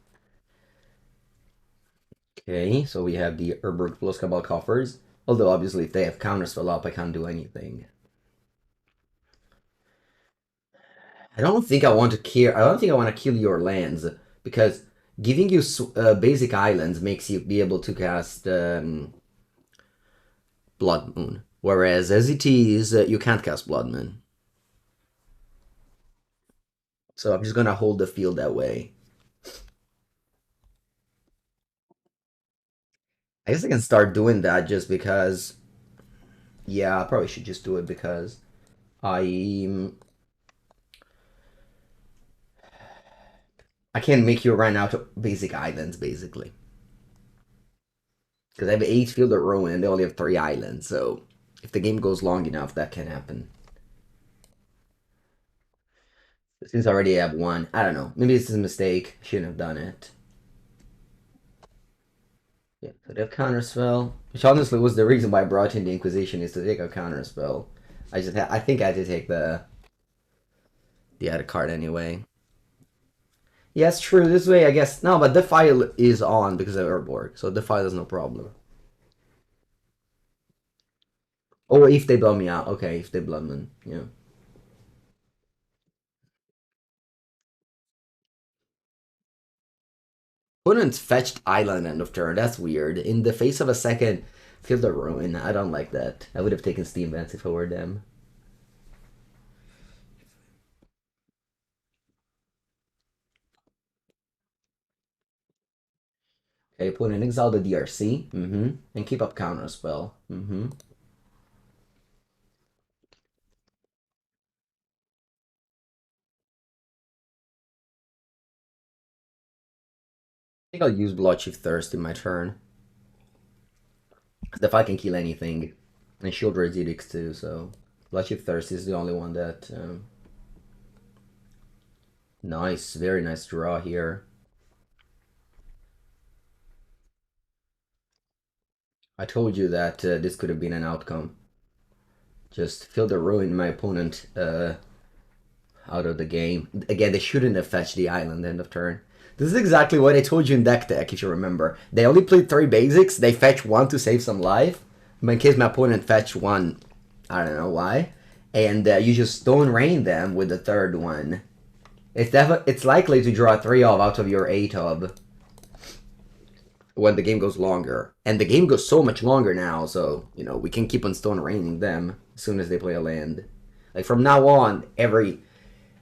Okay, so we have the Urborg plus Cabal Coffers. Although, obviously, if they have counterspell up, I can't do anything. I don't think I want to kill. I don't think I want to kill your lands because giving you basic islands makes you be able to cast Blood Moon, whereas as it is, you can't cast Blood Moon. So I'm just gonna hold the field that way. I guess I can start doing that just because. Yeah, I probably should just do it because I can't make you run out of basic islands, basically. Because I have 8 Field of Ruin and they only have 3 islands, so if the game goes long enough, that can happen. Since I already have 1, I don't know. Maybe this is a mistake. Shouldn't have done it. Yeah, so they have Counterspell, which honestly was the reason why I brought in the Inquisition, is to take a Counterspell. I think I had to take the other card anyway. Yes, true. This way, I guess. No, but Defile is on because of Urborg, so Defile is no problem. Or if they blow me out. Okay, if they blow me, yeah. Opponent's fetched island end of turn. That's weird. In the face of a second Field of Ruin, I don't like that. I would have taken Steam Vents if I were them. Okay, opponent exile the DRC. And keep up Counterspell. I think I'll use Bloodchief Thirst in my turn. If I can kill anything. And Sheoldred Edict too, so Bloodchief Thirst is the only one that nice, very nice draw here. I told you that this could have been an outcome. Just Field of Ruin my opponent out of the game. Again, they shouldn't have fetched the island end of turn. This is exactly what I told you in deck tech, if you remember. They only played 3 basics, they fetch 1 to save some life. But in case my opponent fetched 1, I don't know why. And you just Stone Rain them with the 3rd one. It's likely to draw 3 of out of your 8 of when the game goes longer. And the game goes so much longer now, so, you know, we can keep on Stone Raining them as soon as they play a land. Like, from now on, every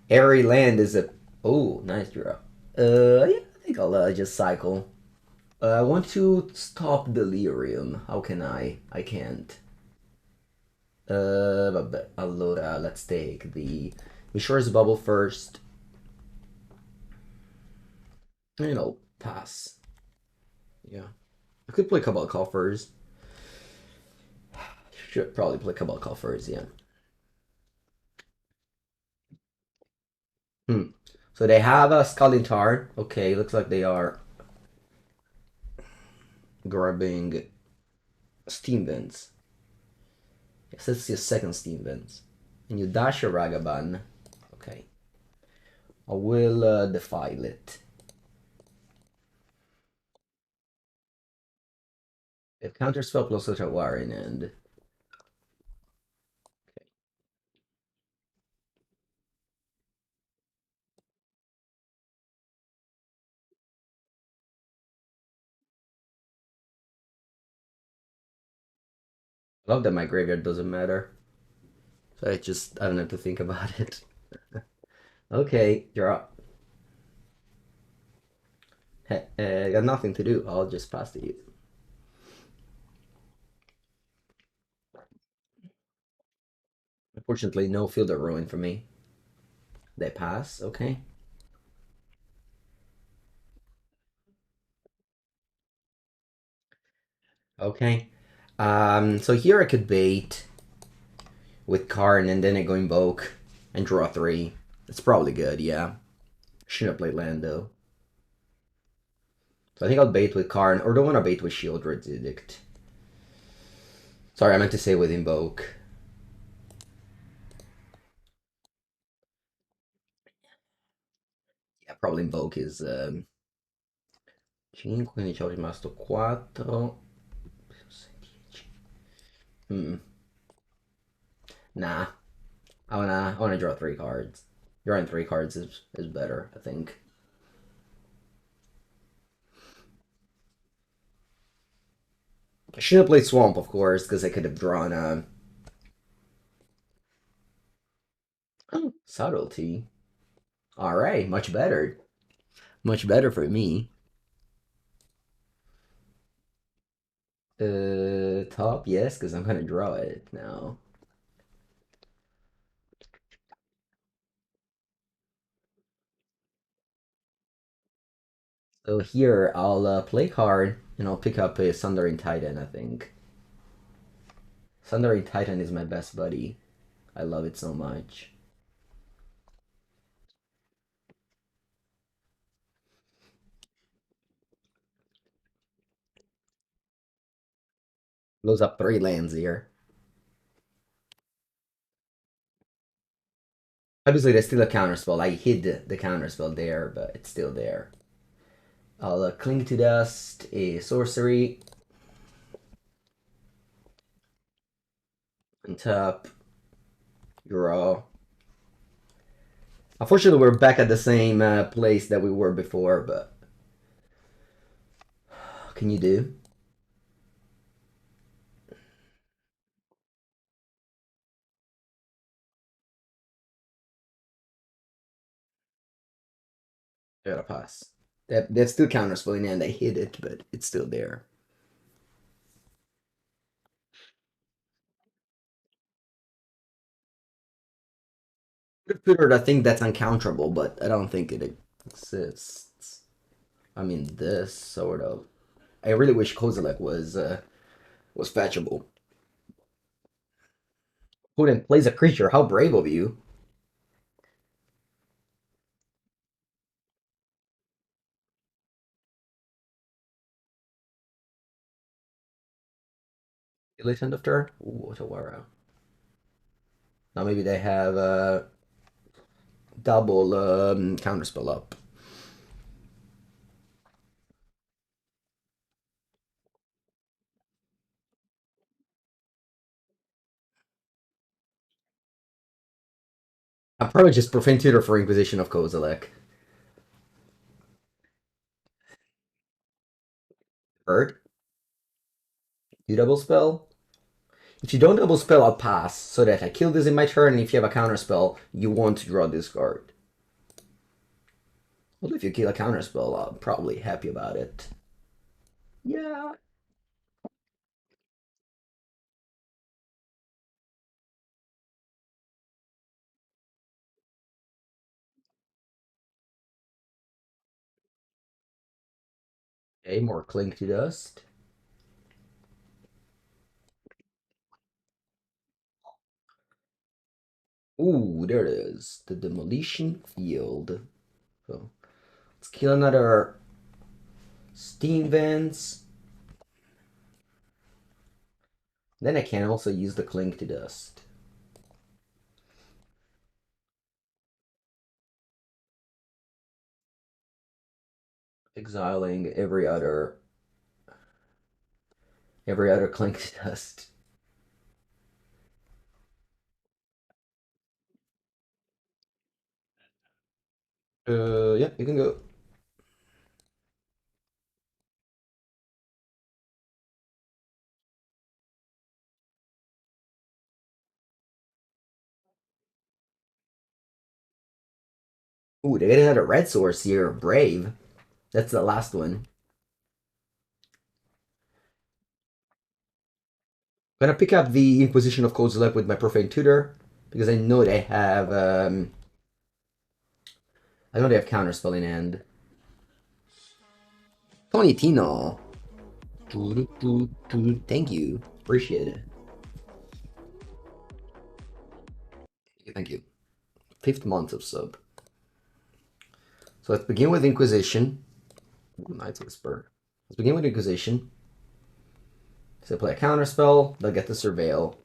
land is a... Oh, nice draw. Yeah, I think I'll just cycle. I want to stop Delirium. How can I? I can't. Allora, let's take the Mishra's Bubble first. And I'll pass. Yeah. I could play Cabal Coffers. Should probably play Cabal Coffers, yeah. So they have a Scalding Tarn. Okay, looks like they are grabbing Steam Vents. Yes, that's your second Steam Vents. And you dash your Ragavan. Okay. I will Defile it. If Counterspell plus Otawar in end. Okay. I love that my graveyard doesn't matter. So I don't have to think about it. Okay, draw. Got nothing to do. I'll just pass to you. Unfortunately, no Field of Ruin for me. They pass, okay. Okay. So here I could bait with Karn and then I go Invoke and draw 3. It's probably good, yeah. Should have played land though. So I think I'll bait with Karn, or don't want to bait with Sheoldred's Edict. Sorry, I meant to say with Invoke. Yeah, probably Invoke is 5, quindi ci ho rimasto 4. Nah. I wanna draw 3 cards. Drawing 3 cards is better, I think. I should have played Swamp, of course, because I could have drawn oh, Subtlety. All right, much better. Much better for me. Top, yes, because I'm gonna draw it now. So here, I'll play card, and I'll pick up a Sundering Titan, I think. Sundering Titan is my best buddy. I love it so much. Blows up 3 lands here. Obviously, there's still a counterspell. I hid the counterspell there, but it's still there. I'll Cling to Dust, a sorcery. Untap. Draw. Unfortunately, we're back at the same place that we were before, but... What can you do? I gotta pass. That's still counterspelling and I hit it, but it's still there. Tutor, I think that's uncounterable, but I don't think it exists. I mean, this sort of. I really wish Kozilek was fetchable. Opponent plays a creature. How brave of you! Late end of turn. Ooh, Tawara. Now maybe they have double counterspell up. I'm probably just Profane Tutor for Inquisition of Kozilek. Hurt. You double spell? If you don't double spell, I'll pass, so that I kill this in my turn, and if you have a counter spell, you won't draw this card. Well, if you kill a counter spell, I'm probably happy about it. Yeah. Okay, more Cling to Dust. Ooh, there it is. The Demolition Field. So, let's kill another Steam Vents. Then I can also use the Cling to Dust. Exiling every other Cling to Dust. Yeah, you can go. Ooh, they got another red source here. Brave. That's the last one. I'm gonna pick up the Inquisition of Kozilek with my Profane Tutor because I know they have I know they have counterspell in hand. Tony Tino. Thank you. Appreciate it. Thank you. 5th month of sub. So let's begin with Inquisition. Ooh, Knight's Whisper. Let's begin with Inquisition. So I play a counterspell, they'll get the Surveil.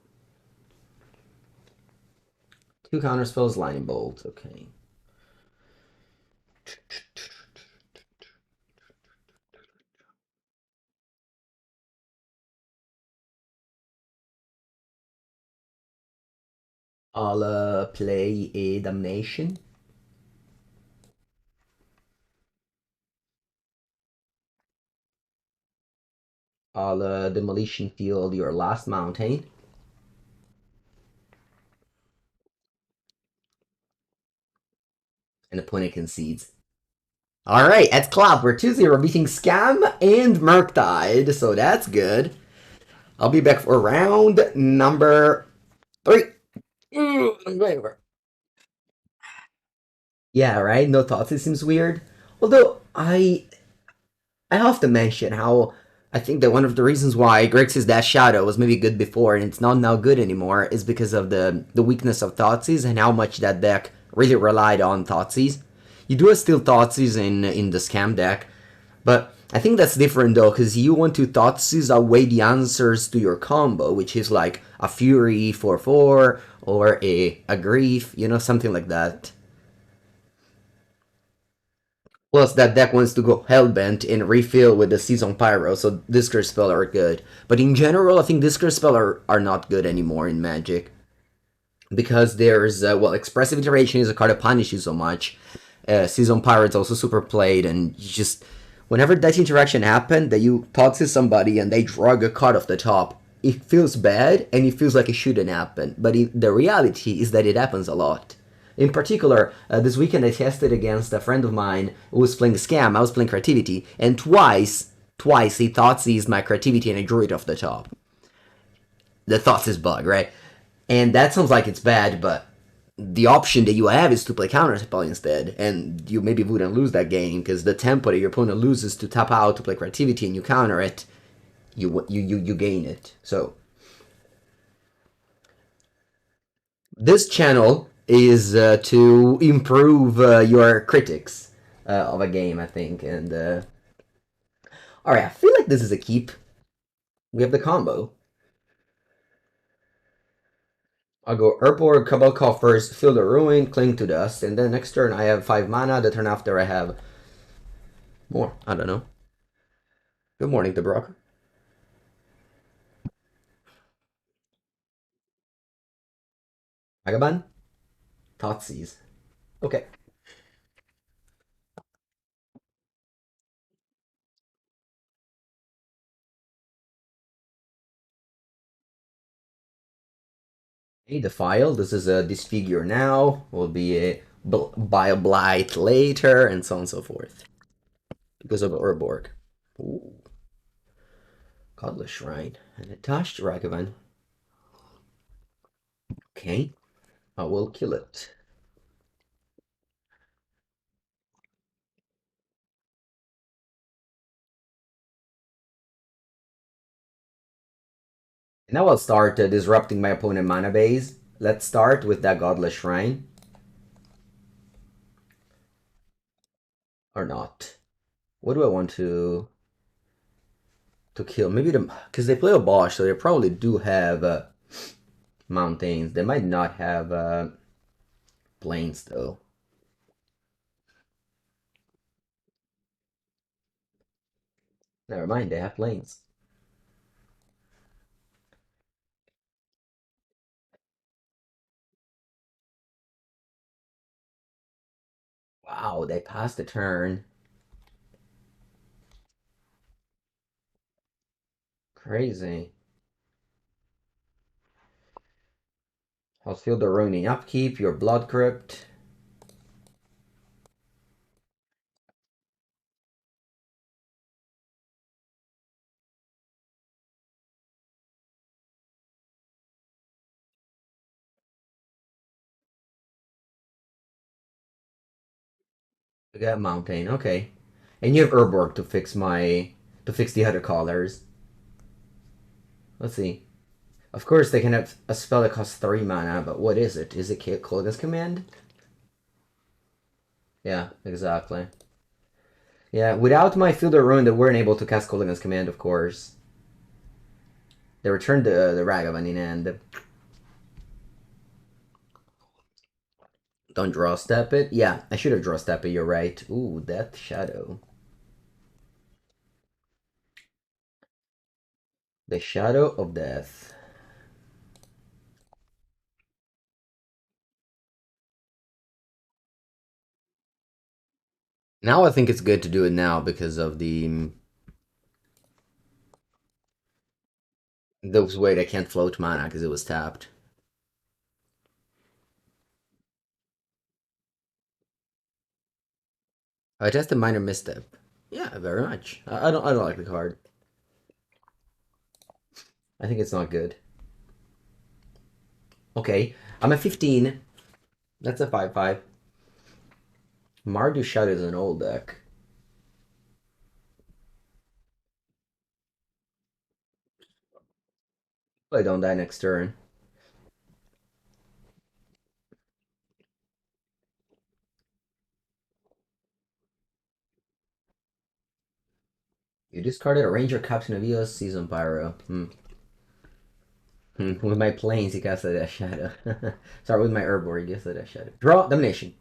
2 counterspells, Lightning Bolt. Okay. I'll play a Damnation. I'll Demolition Field your last mountain. and opponent concedes. Alright, at club, we're 2-0, beating Scam and Murktide, so that's good. I'll be back for round number 3. Yeah, right? No thoughts, it seems weird. Although, I often mention how I think that one of the reasons why Grixis Dash Shadow was maybe good before and it's not now good anymore is because of the weakness of Thoughtseize and how much that deck really relied on Thoughtseize. You do have still Thoughtseize in the Scam deck, but I think that's different though, because you want to Thoughtseize away the answers to your combo, which is like a Fury 4/4 or a Grief, you know, something like that. Plus, that deck wants to go Hellbent and refill with the Season Pyro, so Discard Spell are good. But in general, I think Discard Spell are not good anymore in Magic. Because there's, well, Expressive Iteration is a card that punishes you so much. Season Pyro is also super played, and you just... Whenever that interaction happened, that you talk to somebody and they drag a card off the top, it feels bad, and it feels like it shouldn't happen. But the reality is that it happens a lot. In particular, this weekend I tested against a friend of mine who was playing Scam, I was playing Creativity, and twice he Thoughtseize my Creativity and I drew it off the top. The Thoughtseize bug, right? And that sounds like it's bad, but the option that you have is to play Counterspell instead, and you maybe wouldn't lose that game, because the tempo that your opponent loses to tap out to play Creativity and you counter it, you gain it. So, this channel is to improve your critics of a game, I think. And alright, I feel like this is a keep. We have the combo. I'll go Urborg, Cabal Coffers, Field of Ruin, Cling to Dust, and then next turn I have 5 mana. The turn after I have more. I don't know. Good morning, DeBrock. Vagabond? Thoughtseize. Okay. Hey, Defile. This is a Disfigure now. Will be a Bioblight later, and so on and so forth. Because of Urborg. Ooh. Godless Shrine. And attached Ragavan. Okay. I will kill it. Now I'll start disrupting my opponent mana base. Let's start with that Godless Shrine. Or not. What do I want to kill? Maybe the... Because they play a Bosch, so they probably do have mountains. They might not have plains, though. Never mind, they have plains. Wow, they passed the turn. Crazy. I'll feel the ruining upkeep, your Blood Crypt. I got Mountain, okay. And you have Urborg to fix the other colors. Let's see. Of course, they can have a spell that costs 3 mana, but what is it? Is it Kolaga's Command? Yeah, exactly. Yeah, without my Field of Ruin, they weren't able to cast Kolaga's Command, of course. They returned the Ragavan in end. Don't draw step it? Yeah, I should have draw step it, you're right. Ooh, Death Shadow. The Shadow of Death. Now I think it's good to do it now because of the... Wait, I can't float mana because it was tapped. Just a minor misstep. Yeah, very much. I don't like the card. I think it's not good. Okay, I'm at 15. That's a 5/5. Mardu Shout is an old deck. I don't die next turn. You discarded a Ranger, Captain of Eos, Season Pyro. With my planes, he casted a shadow. Sorry, with my Urborg, he casted a shadow. Draw, Damnation.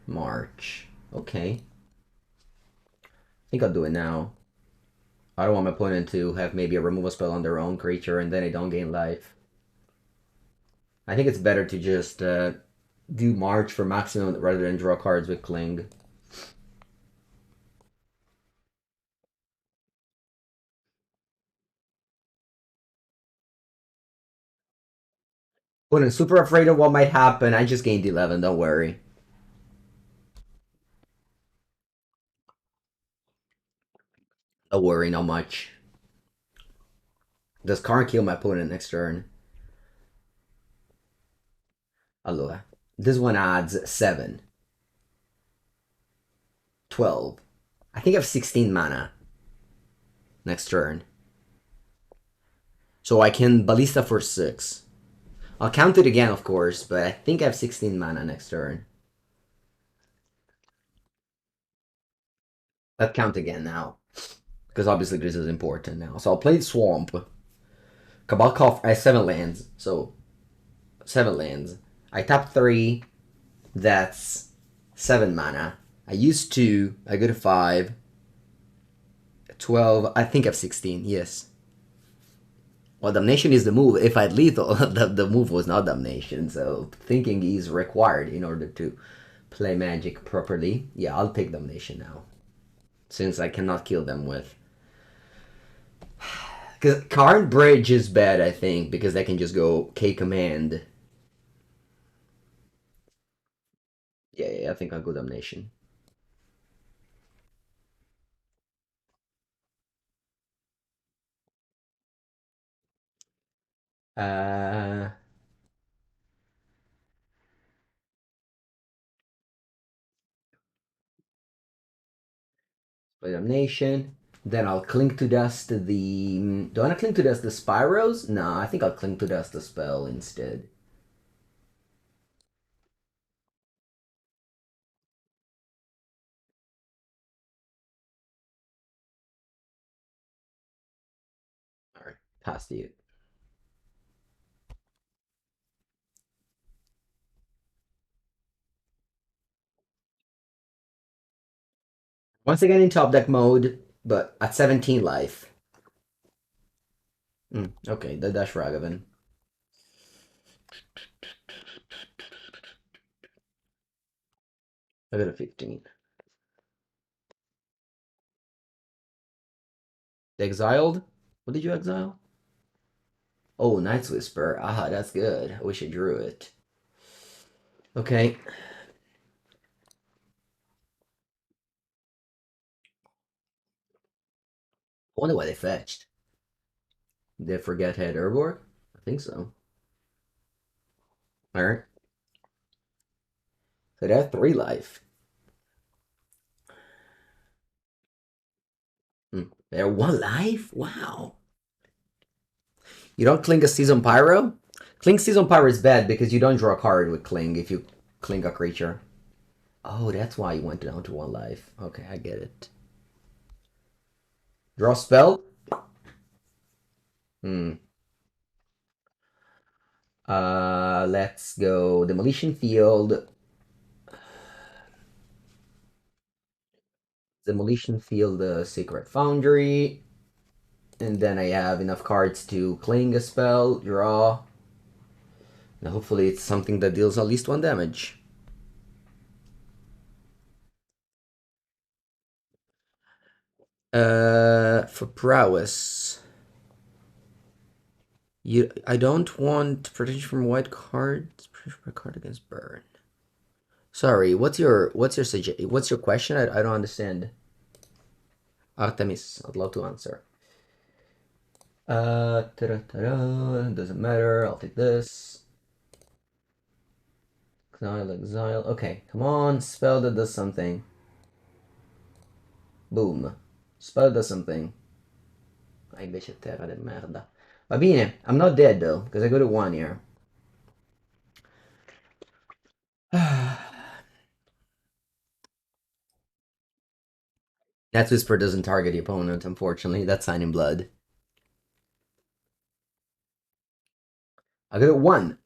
March. Okay. I think I'll do it now. I don't want my opponent to have maybe a removal spell on their own creature and then they don't gain life. I think it's better to just do March for maximum rather than draw cards with Cling. Opponent's super afraid of what might happen. I just gained 11, don't worry. Don't worry, not much. Does Karn kill my opponent next turn? Allora. This one adds 7. 12. I think I have 16 mana next turn. So I can Ballista for 6. I'll count it again, of course, but I think I have 16 mana next turn. Let's count again now. Because obviously this is important now. So I'll play Swamp. Cabal Coffers. I have 7 lands. So 7 lands. I tap 3. That's 7 mana. I use 2. I go to 5. 12. I think I have 16. Yes. Well, Damnation is the move. If I had lethal, the move was not Damnation. So thinking is required in order to play Magic properly. Yeah, I'll pick Damnation now. Since I cannot kill them with. Because Karn Bridge is bad, I think, because they can just go K command. Yeah, I think I'll go Damnation. Uh, play Damnation. Then I'll Cling to Dust the... Do I want to Cling to Dust the Spyros? No, I think I'll Cling to Dust the spell instead. Alright, past you. Once again in top deck mode, but at 17 life. Okay, the Dash Ragavan. I got a 15. Exiled? What did you exile? Oh, Night's Whisper. Ah, that's good. I wish I drew it. Okay. I wonder why they fetched. Did they forget had Urborg? I think so. Alright. So they have 3 life. They're 1 life? Wow. You don't Cling a Season Pyro? Cling Season Pyro is bad because you don't draw a card with Cling if you Cling a creature. Oh, that's why you went down to 1 life. Okay, I get it. Draw spell? Let's go Demolition Field. Demolition Field, Sacred Foundry. And then I have enough cards to Cling a spell, draw. Now hopefully it's something that deals at least 1 damage. For prowess. I don't want protection from white cards. Protection from a card against burn. Sorry, what's your question? I don't understand. Artemis, I'd love to answer. Doesn't matter. I'll take this. Exile. Okay, come on. Spell that does something. Boom. Spell does something. Ah, invece terra del merda. Va bene, I'm not dead though, because I go to 1 here. That Whisper doesn't target the opponent, unfortunately. That's Sign in Blood. I go to 1.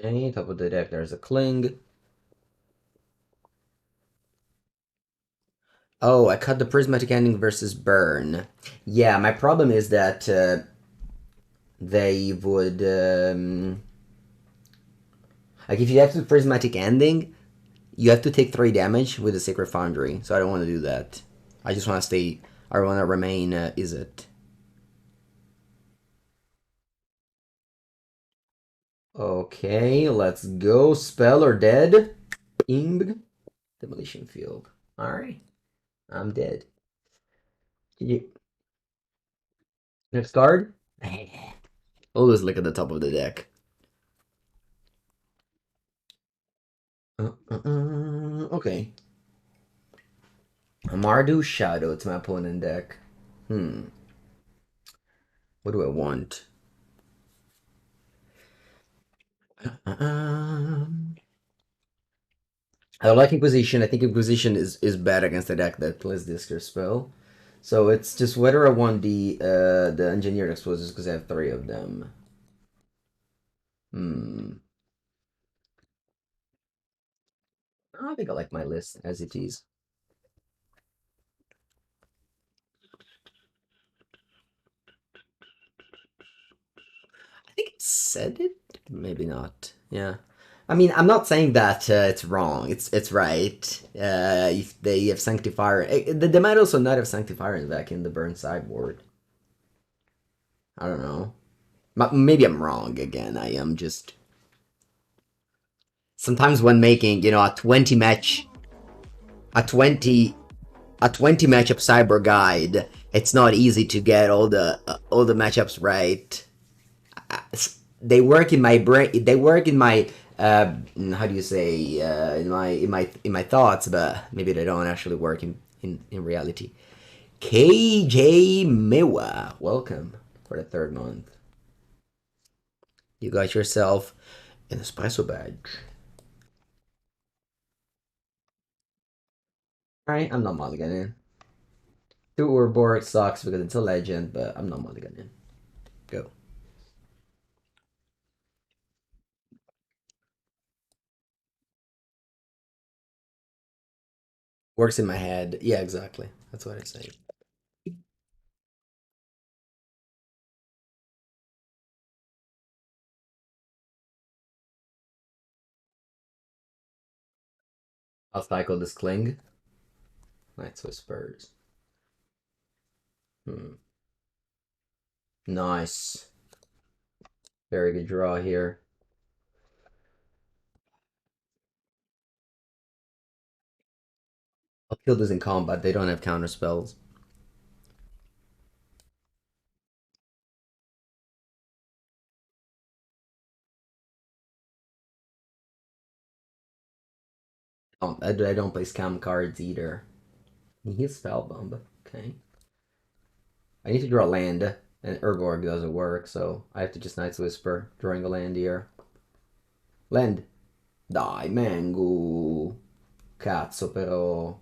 Okay, top of the deck, there's a Cling. Oh, I cut the Prismatic Ending versus Burn. Yeah, my problem is that they would... like, if you have the Prismatic Ending, you have to take 3 damage with the Sacred Foundry, so I don't want to do that. I just want to stay... I want to remain... is it? Okay, let's go. Spell or dead? Imb. Demolition Field. Alright. I'm dead. Next card? Always look at the top of the deck. Okay. A Mardu Shadow to my opponent deck. What do I want? I like Inquisition. I think Inquisition is bad against a deck that plays Disc or Spell. So it's just whether I want the Engineered Explosives because I have 3 of them. I think I like my list as it is. I think it said it. Maybe not. Yeah. I mean, I'm not saying that it's wrong. It's right. If they have Sanctifier, they might also not have Sanctifier in back in the burn sideboard. I don't know. Maybe I'm wrong again. I am just sometimes when making a 20 match, a 20 matchup cyber guide, it's not easy to get all the matchups right. They work in my brain. They work in my how do you say in my thoughts, but maybe they don't actually work in reality. KJ Mewa, welcome for the 3rd month. You got yourself an espresso badge. Alright, I'm not mulliganing. 2 Urborg sucks because it's a legend, but I'm not mulliganing. Go. Works in my head. Yeah, exactly. That's what I say. I'll cycle this Cling. Night's Whispers. Nice. Very good draw here. I'll kill this in combat. They don't have counter spells. I don't play scam cards either. He's Spellbomb. Okay. I need to draw a land, and Urborg doesn't work, so I have to just Night's Whisper, drawing a land here. Land. Dai, Mango. Cazzo, però.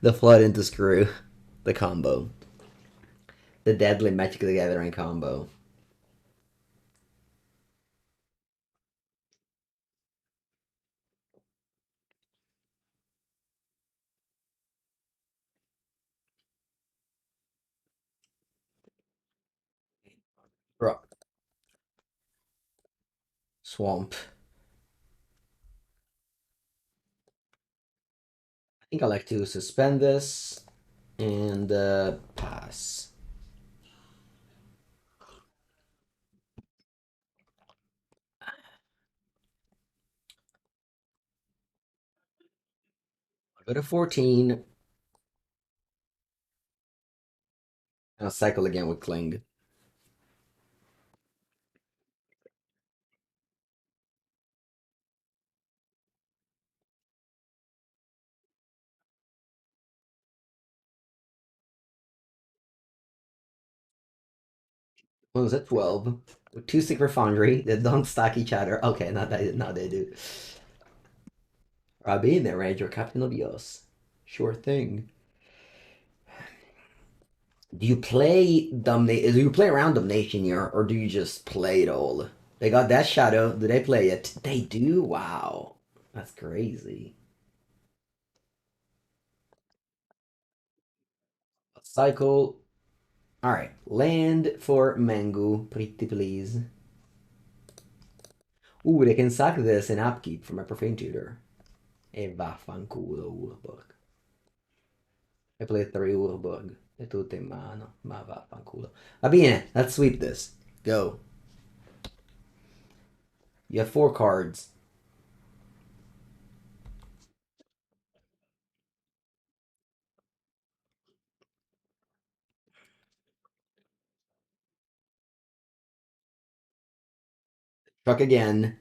The Flood into Screw. The combo. The Deadly Magic the Gathering combo. Rock. Swamp. I think I like to suspend this and pass. I go to 14. I'll cycle again with Kling. What was it? 12. With 2 Secret Foundry that don't stack each other. Okay, now they do. I'll in there, Ranger, Captain of Dios. Sure thing. Do you play Damnation? Do you play around Damnation here, or do you just play it all? They got that shadow. Do they play it? They do? Wow. That's crazy. Cycle. Alright. Land for Mengu. Pretty please. Ooh, they can sack this in upkeep for my Profane Tutor. E vaffanculo, Urborg. I play 3 Urborg. E tutte in mano. Ma vaffanculo. Va bene, let's sweep this. Go. You have 4 cards. Truck again.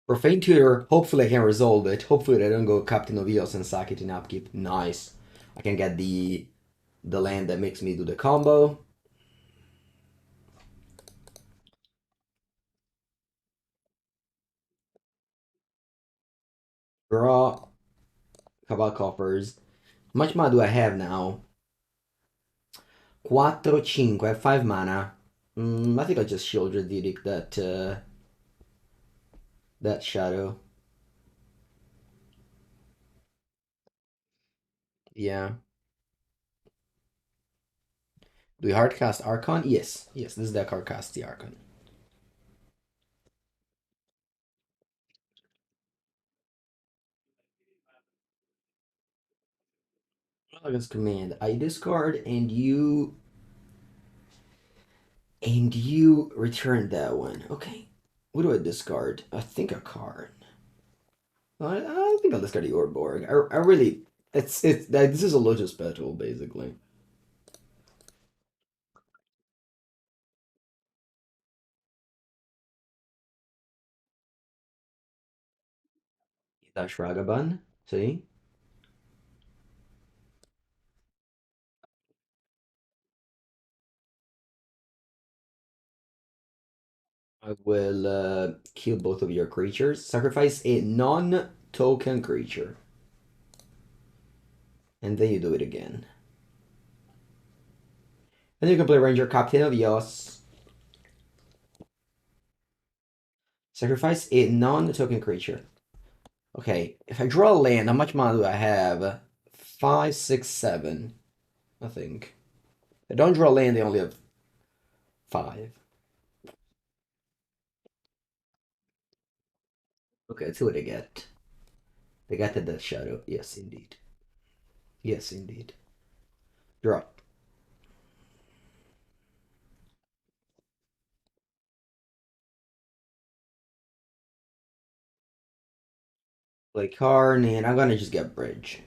Profane Tutor, hopefully I can resolve it. Hopefully I don't go Captain of Eos and sack it in upkeep. Nice. I can get the land that makes me do the combo. Draw. Cabal Coffers. How much mana do I have now? 4, 5. I have 5 mana. I think I'll just Sheoldred Edict that shadow. Yeah. Do we hardcast Archon? Yes. Yes, this is the hardcast the Archon. Against command. I discard and you return that one. Okay. What do I discard? I think a card. I think I'll discard the Urborg. I really it's this is a Lotus Petal basically. Dash Ragavan. See? I will kill both of your creatures. Sacrifice a non-token creature. And then you do it again. And you can play Ranger Captain of Eos. Sacrifice a non-token creature. Okay, if I draw a land, how much mana do I have? 5, 6, 7. I think. If I don't draw a land, they only have 5. Okay, let's see what they get. They got the Death Shadow. Yes, indeed. Yes, indeed. Draw. Play Karn, and I'm gonna just get Bridge.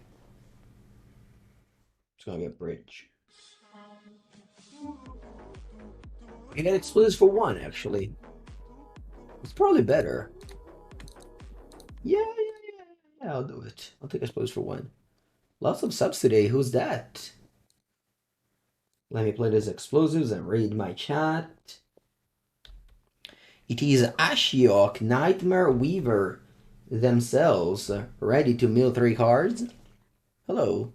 Just gonna get Bridge. I get Exclusives for 1, actually. It's probably better. Yeah, I'll do it. I'll take Exclusives for 1. Lots of subs today. Who's that? Let me play these explosives and read my chat. It is Ashiok, Nightmare Weaver themselves, ready to mill 3 cards. Hello.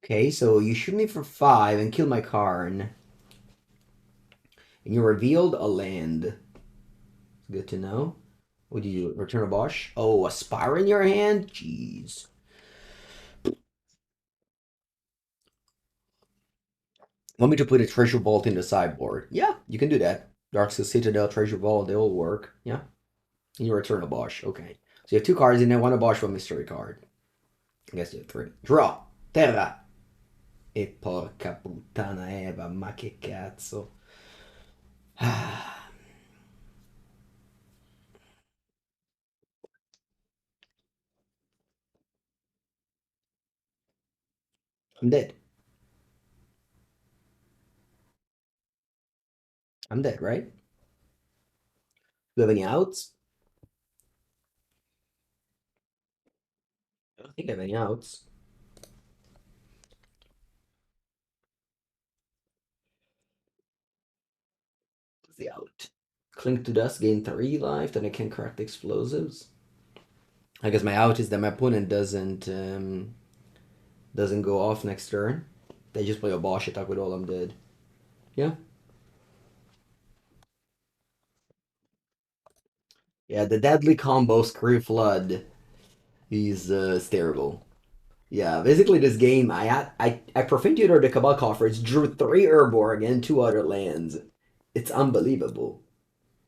Okay, so you shoot me for 5 and kill my Karn. And you revealed a land. Good to know. What do you do? Return a Bosch? Oh, a Spire in your hand? Jeez. Want me to put a Treasure Vault in the sideboard? Yeah, you can do that. Darksteel Citadel, Treasure Vault, they all work. Yeah. And you return a Bosch. Okay. So you have two cards in there, one a Bosch, one mystery card. I guess you have three. Draw. Terra. E porca puttana Eva, ma che cazzo. I'm dead. I'm dead, right? Do you have any outs? I don't think I have any outs. What's the out? Cling to Dust, gain 3 life, then I can crack the explosives. I guess my out is that my opponent doesn't go off next turn. They just play a Bosch attack with all I'm dead. Yeah. Yeah, the deadly combo Screw Flood is terrible. Yeah, basically this game, I Profane Tutor the Cabal Coffers, drew 3 Urborg and 2 other lands. It's unbelievable.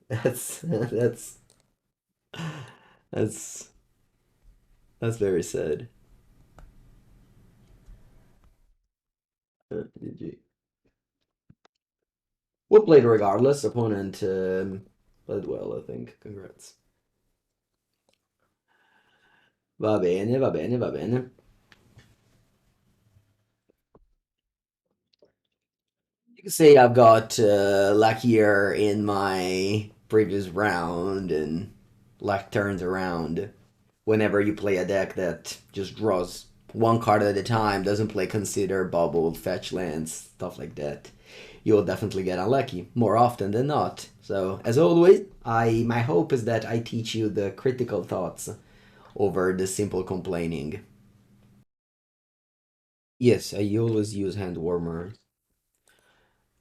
That's that's very sad. GG. We'll play it regardless. Opponent played well, I think. Congrats. Va bene, va bene, va bene. You can say I've got luckier in my previous round and luck turns around whenever you play a deck that just draws one card at a time, doesn't play consider, bubble, fetch lands, stuff like that. You'll definitely get unlucky more often than not. So as always, I my hope is that I teach you the critical thoughts over the simple complaining. Yes, I always use hand warmers.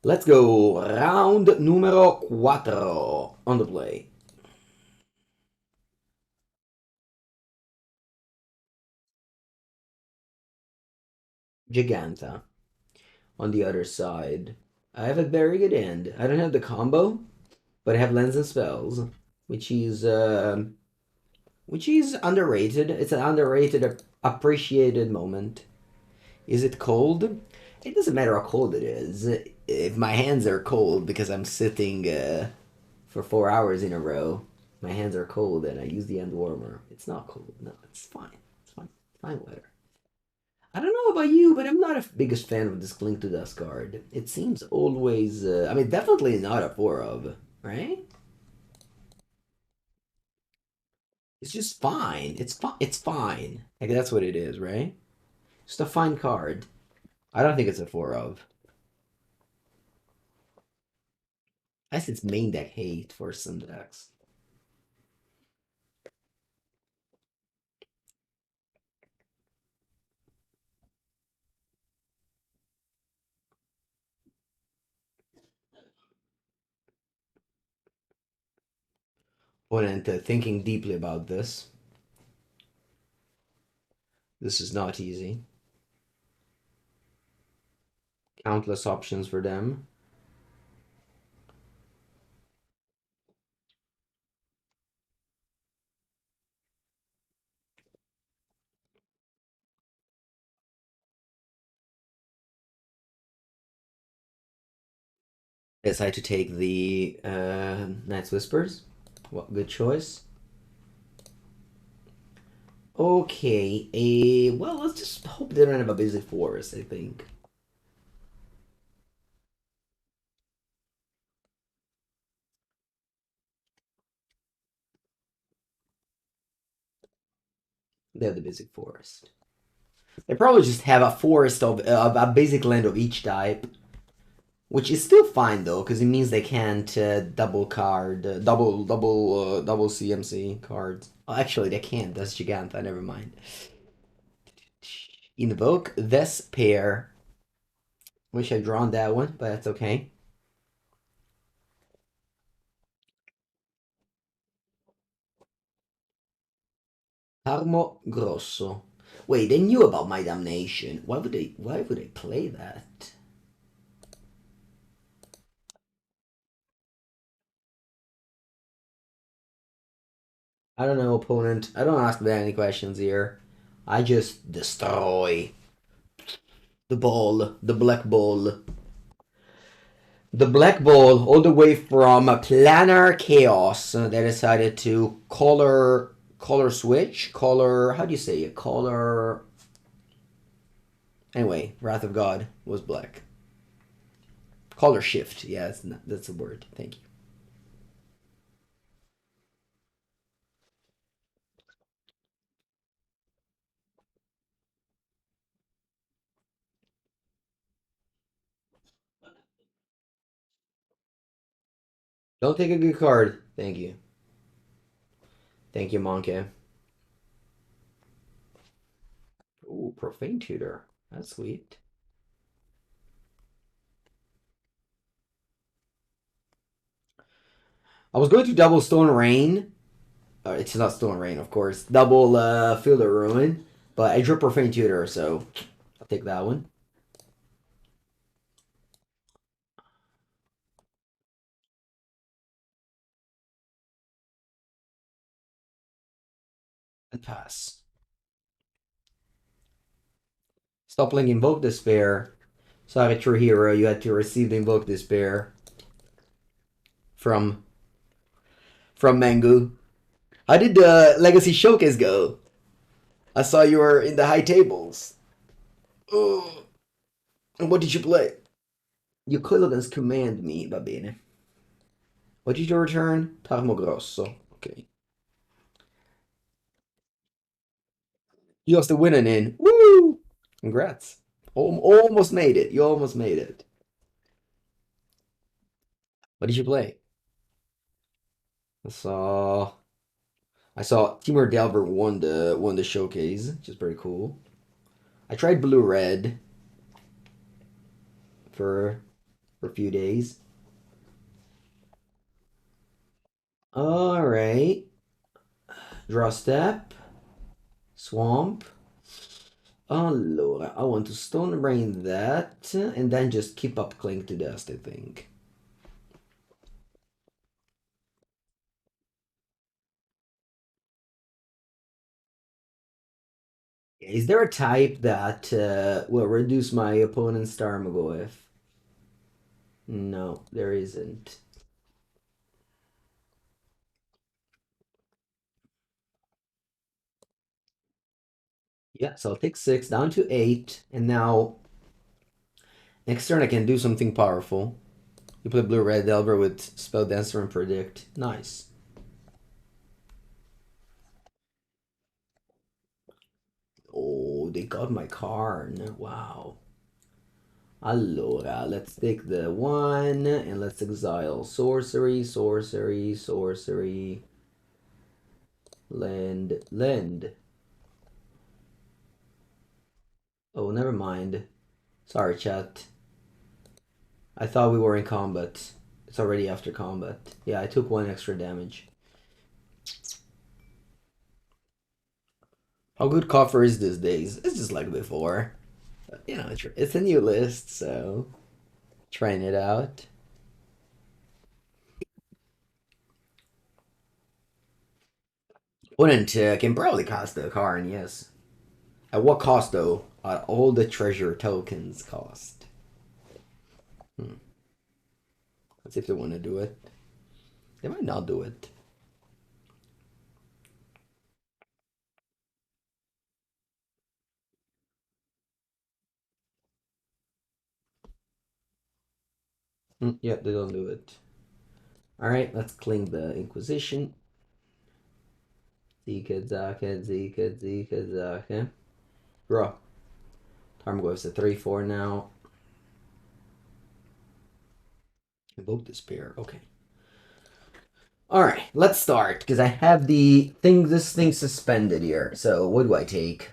Let's go. Round numero cuatro on the play. Giganta on the other side. I have a very good end. I don't have the combo, but I have lands and spells, which is underrated. It's an underrated, appreciated moment. Is it cold? It doesn't matter how cold it is. If my hands are cold because I'm sitting for 4 hours in a row, my hands are cold and I use the end warmer. It's not cold. No, it's fine. It's fine. Fine weather. I don't know about you, but I'm not a biggest fan of this Cling to Dust card. It seems always, I mean, definitely not a 4 of, right? It's just fine. It's fine. Like, that's what it is, right? Just a fine card. I don't think it's a 4 of. That's its main deck hate for some decks. Opponent thinking deeply about this. This is not easy. Countless options for them. Decide to take the Night's Whispers. What good choice. Okay, well, let's just hope they don't have a basic forest, I think. They have the basic forest. They probably just have a forest of a basic land of each type, which is still fine though, because it means they can't double card, double CMC cards. Oh, actually, they can't. That's Giganta. Never mind. Invoke Despair. Wish I'd drawn that one, but that's okay. Parmo Grosso. Wait, they knew about my Damnation. Why would they play that? I don't know, opponent. I don't ask them any questions here. I just destroy the ball, the black ball. The black ball, all the way from Planar Chaos. They decided to color switch, color. How do you say it? Color. Anyway, Wrath of God was black. Color shift. Yeah, that's the word. Thank you. Don't take a good card. Thank you. Thank you, Monkey. Ooh, Profane Tutor. That's sweet. I was going to double Stone Rain. It's not Stone Rain, of course. Double Field of Ruin. But I drew Profane Tutor, so I'll take that one. And pass. Stop playing Invoke Despair. Sorry, true hero, you had to receive the Invoke Despair from Mengu. How did the Legacy Showcase go? I saw you were in the high tables. Oh, and what did you play? You could have command me, va bene. What did you return? Tarmo Grosso. Okay. You lost the winning in. Woo! Congrats. Almost made it. You almost made it. What did you play? I saw Timur Delver won the showcase, which is pretty cool. I tried blue red for a few days. All right. Draw step. Swamp. Allora, I want to Stone Rain that, and then just keep up Cling to Dust, I think. Is there a type that will reduce my opponent's Tarmogoyf? No, there isn't. Yeah, so I'll take 6 down to 8, and now next turn I can do something powerful. You play blue red Delver with Spell Dancer and Predict. Nice. Oh, they got my Karn. Wow. Allora, let's take the 1 and let's exile sorcery, sorcery, sorcery. Land, land. Oh, never mind. Sorry, chat. I thought we were in combat. It's already after combat. Yeah, I took 1 extra damage. How good coffer is these days? It's just like before. You know, it's a new list, so trying it out. Wouldn't can probably cost the Karn, yes. At what cost though? All the treasure tokens cost. Let's see if they want to do it. They might not do it. Yeah, they don't do it. Alright, let's cling the Inquisition. Zika, Zaka, Zika, Zika, Zaka. Draw. Tarmogoyf's a 3-4 now. Invoke Despair. Okay. Alright, let's start, because I have this thing suspended here. So, what do I take?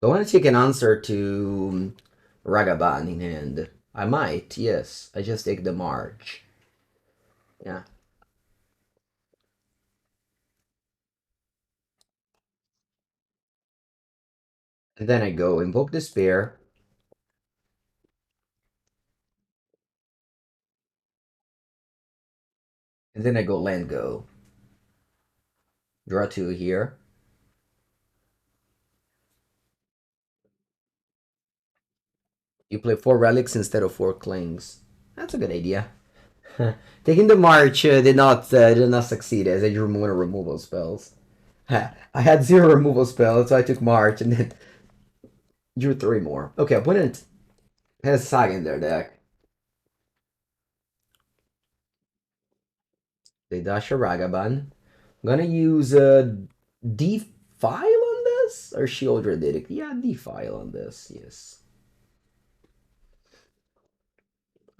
I want to take an answer to Ragavan in hand. I might, yes. I just take the March. Yeah. And then I go Invoke Despair. And then I go Land Go. Draw 2 here. You play 4 relics instead of 4 clings. That's a good idea. Taking the march did not succeed as I drew more removal spells. I had 0 removal spells, so I took march and then drew 3 more. Okay, opponent has Saga in their deck. They dash a Ragavan. I'm gonna use Defile on this? Or Sheoldred Edict? Yeah, Defile on this, yes.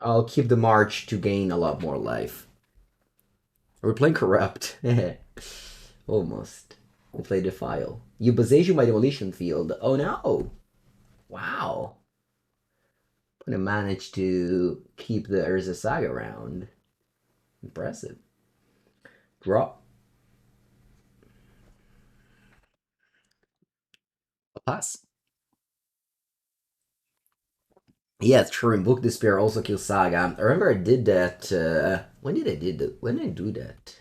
I'll keep the march to gain a lot more life. We're playing Corrupt. Almost. We play Defile. You Bazeju my Demolition Field. Oh no! Wow. Gonna manage to keep the Urza Saga around. Impressive. Draw. A pass. Yeah, it's true. Invoke Despair also kills Saga. I remember I did that. When did I did that? When did I do that?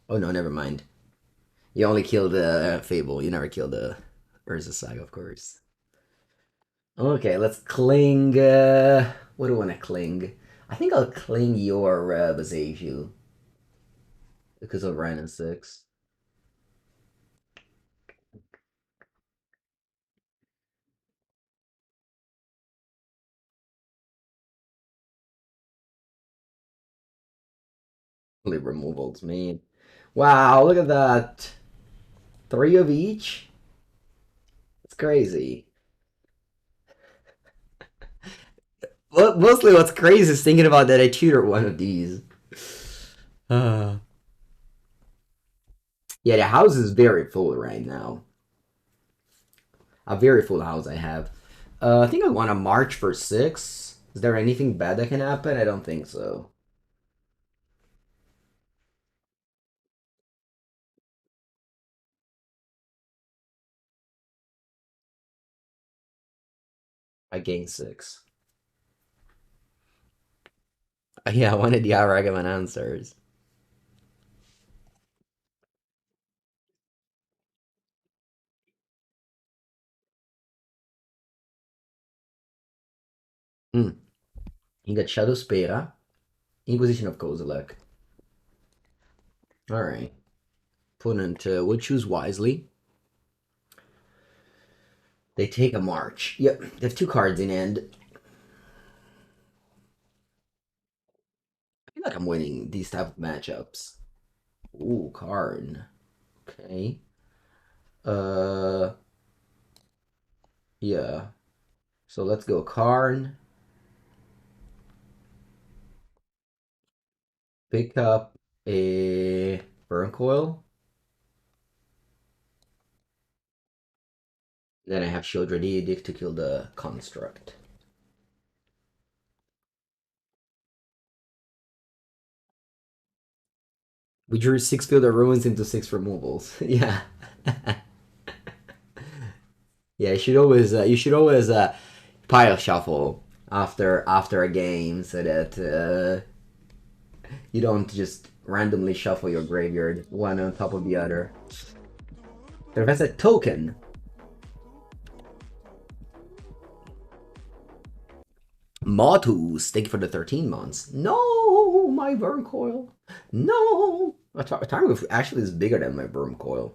Oh no, never mind. You only killed the Fable. You never killed the Urza Saga, of course. Okay, let's cling. What do I want to cling? I think I'll cling your Bazeju because of Rhino 6. Only removals, man. Wow, look at that. 3 of each? It's crazy. Well, mostly what's crazy is thinking about that I tutored one of these. Uh, yeah, the house is very full right now. A very full house I have. I think I want to march for 6. Is there anything bad that can happen? I don't think so. I gain 6. Yeah, I wanted the Aragaman answers. Hmm. You got Shadow Spera, Inquisition of Kozilek. Alright. Opponent will choose wisely. They take a march. Yep, they have 2 cards in hand. I feel like I'm winning these type of matchups. Ooh, Karn. Okay. Uh, yeah. So let's go Karn. Pick up a Wurmcoil. Then I have Sheoldred Edict to kill the construct. We drew 6 Field of Ruins into 6 removals. Yeah. Yeah, you should always pile shuffle after a game so that you don't just randomly shuffle your graveyard one on top of the other. There has a token. Motus, thank you for the 13 months. No, my Wurmcoil. No. Tarmogoyf actually is bigger than my Wurmcoil.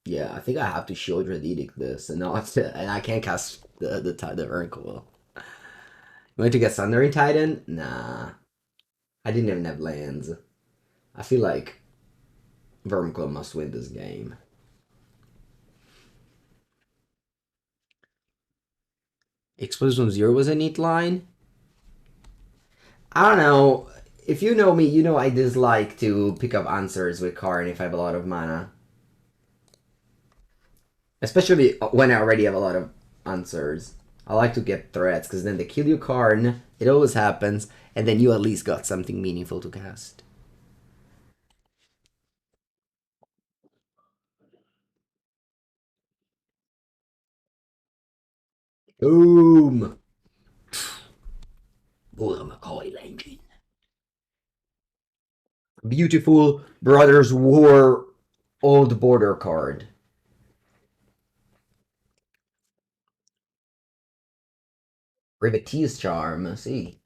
Yeah, I think I have to Sheoldred Edict this, and not and I can't cast the Wurmcoil. You want to get Sundering Titan? Nah. I didn't even have lands. I feel like Wurmcoil must win this game. Explosion Zero was a neat line. I don't know. If you know me, you know I dislike to pick up answers with Karn if I have a lot of mana. Especially when I already have a lot of answers. I like to get threats, because then they kill you Karn, it always happens, and then you at least got something meaningful to cast. Boom! Wurmcoil Engine. Beautiful Brothers War old border card. Privateer's Charm, see.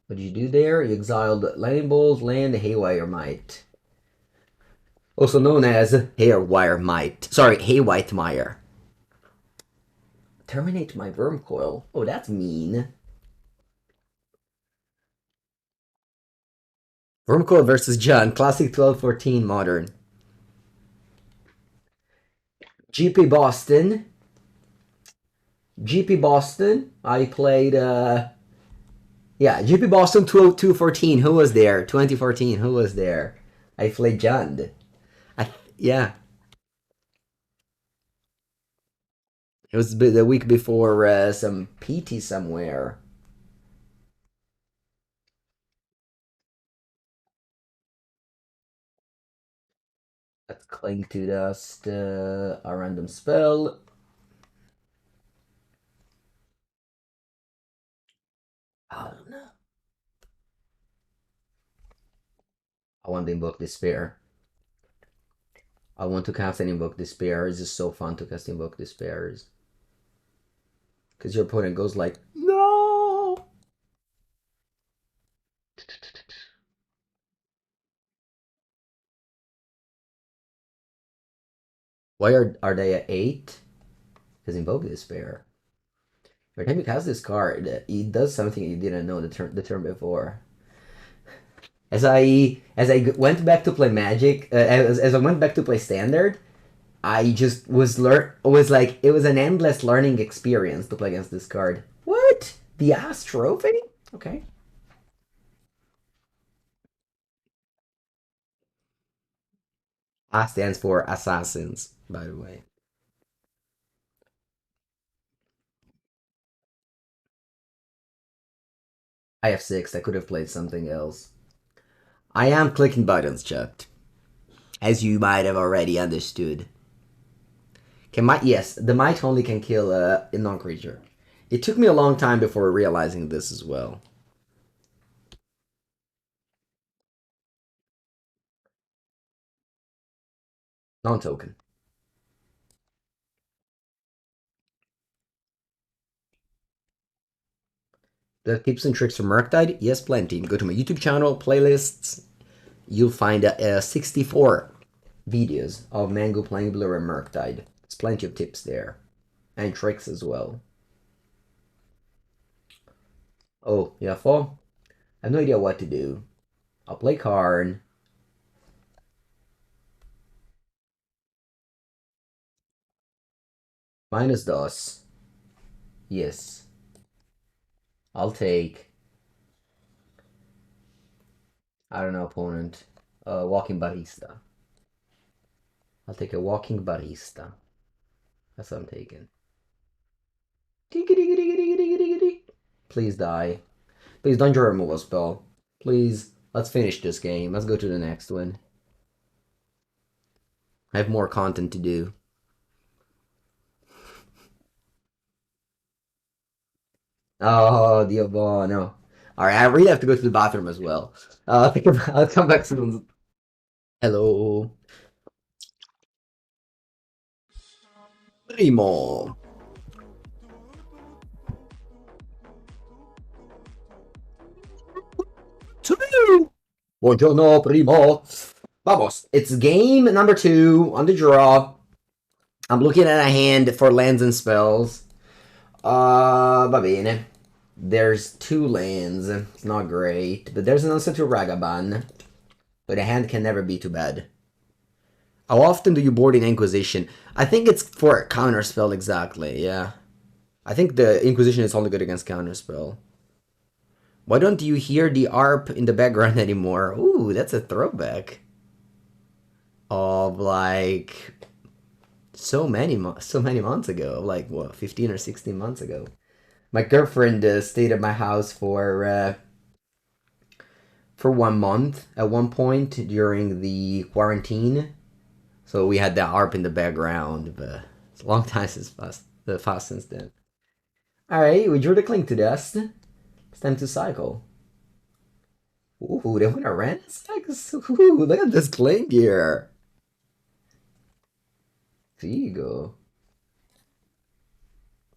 What did you do there? You exiled Lightning Bolt, land, Haywire Might. Also known as Haywire Might. Sorry, Haywhite Mire. Terminate my Wurmcoil. Oh, that's mean. Wurmcoil versus John. Classic 12-14 Modern. GP Boston. GP Boston. I played, yeah, GP Boston 214. Who was there? 2014. Who was there? I played John. Yeah. It was the week before some PT somewhere. Let's Cling to Dust, a random spell. I don't know. I want to Invoke Despair. I want to cast an Invoke Despair. It's just so fun to cast Invoke Despairs. Because your opponent goes like, no! Why are they at 8? Because Invoke Despair. Every time you cast this card, it does something you didn't know the turn before. As I went back to play Magic, as I went back to play Standard, I just was like, it was an endless learning experience to play against this card. What? The Ass Trophy? Okay. A stands for Assassins, by the way. I have 6. I could have played something else. I am clicking buttons, chat. As you might have already understood. Yes, the might only can kill a non-creature. It took me a long time before realizing this as well. Non-token. The tips and tricks from Murktide? Yes, plenty. Go to my YouTube channel, playlists. You'll find 64 videos of Mango playing Blue and Murktide. There's plenty of tips there. And tricks as well. Oh, yeah, fall? I have no idea what to do. I'll play Karn. Minus DOS. Yes. I'll take... I don't know, opponent. Walking Ballista. I'll take a Walking Ballista. That's what I'm taking. Please die. Please don't draw a removal spell. Please, let's finish this game. Let's go to the next one. I have more content to do. Oh, Diablo, no. Alright, I really have to go to the bathroom as well. I'll come back soon. Hello. Primo. Buongiorno, primo. Vamos. It's game number 2 on the draw. I'm looking at a hand for lands and spells. Va bene. There's 2 lands. It's not great. But there's an answer to Ragavan. But a hand can never be too bad. How often do you board in Inquisition? I think it's for a counterspell exactly, yeah. I think the Inquisition is only good against counterspell. Why don't you hear the ARP in the background anymore? Ooh, that's a throwback. Of like so many months ago, like what, 15 or 16 months ago. My girlfriend stayed at my house for 1 month at one point during the quarantine. So we had the ARP in the background, but it's a long time since since then. Alright, we drew the Clink to Dust. It's time to cycle. Ooh, they want a random sex? Ooh, look at this Clink here. There you go.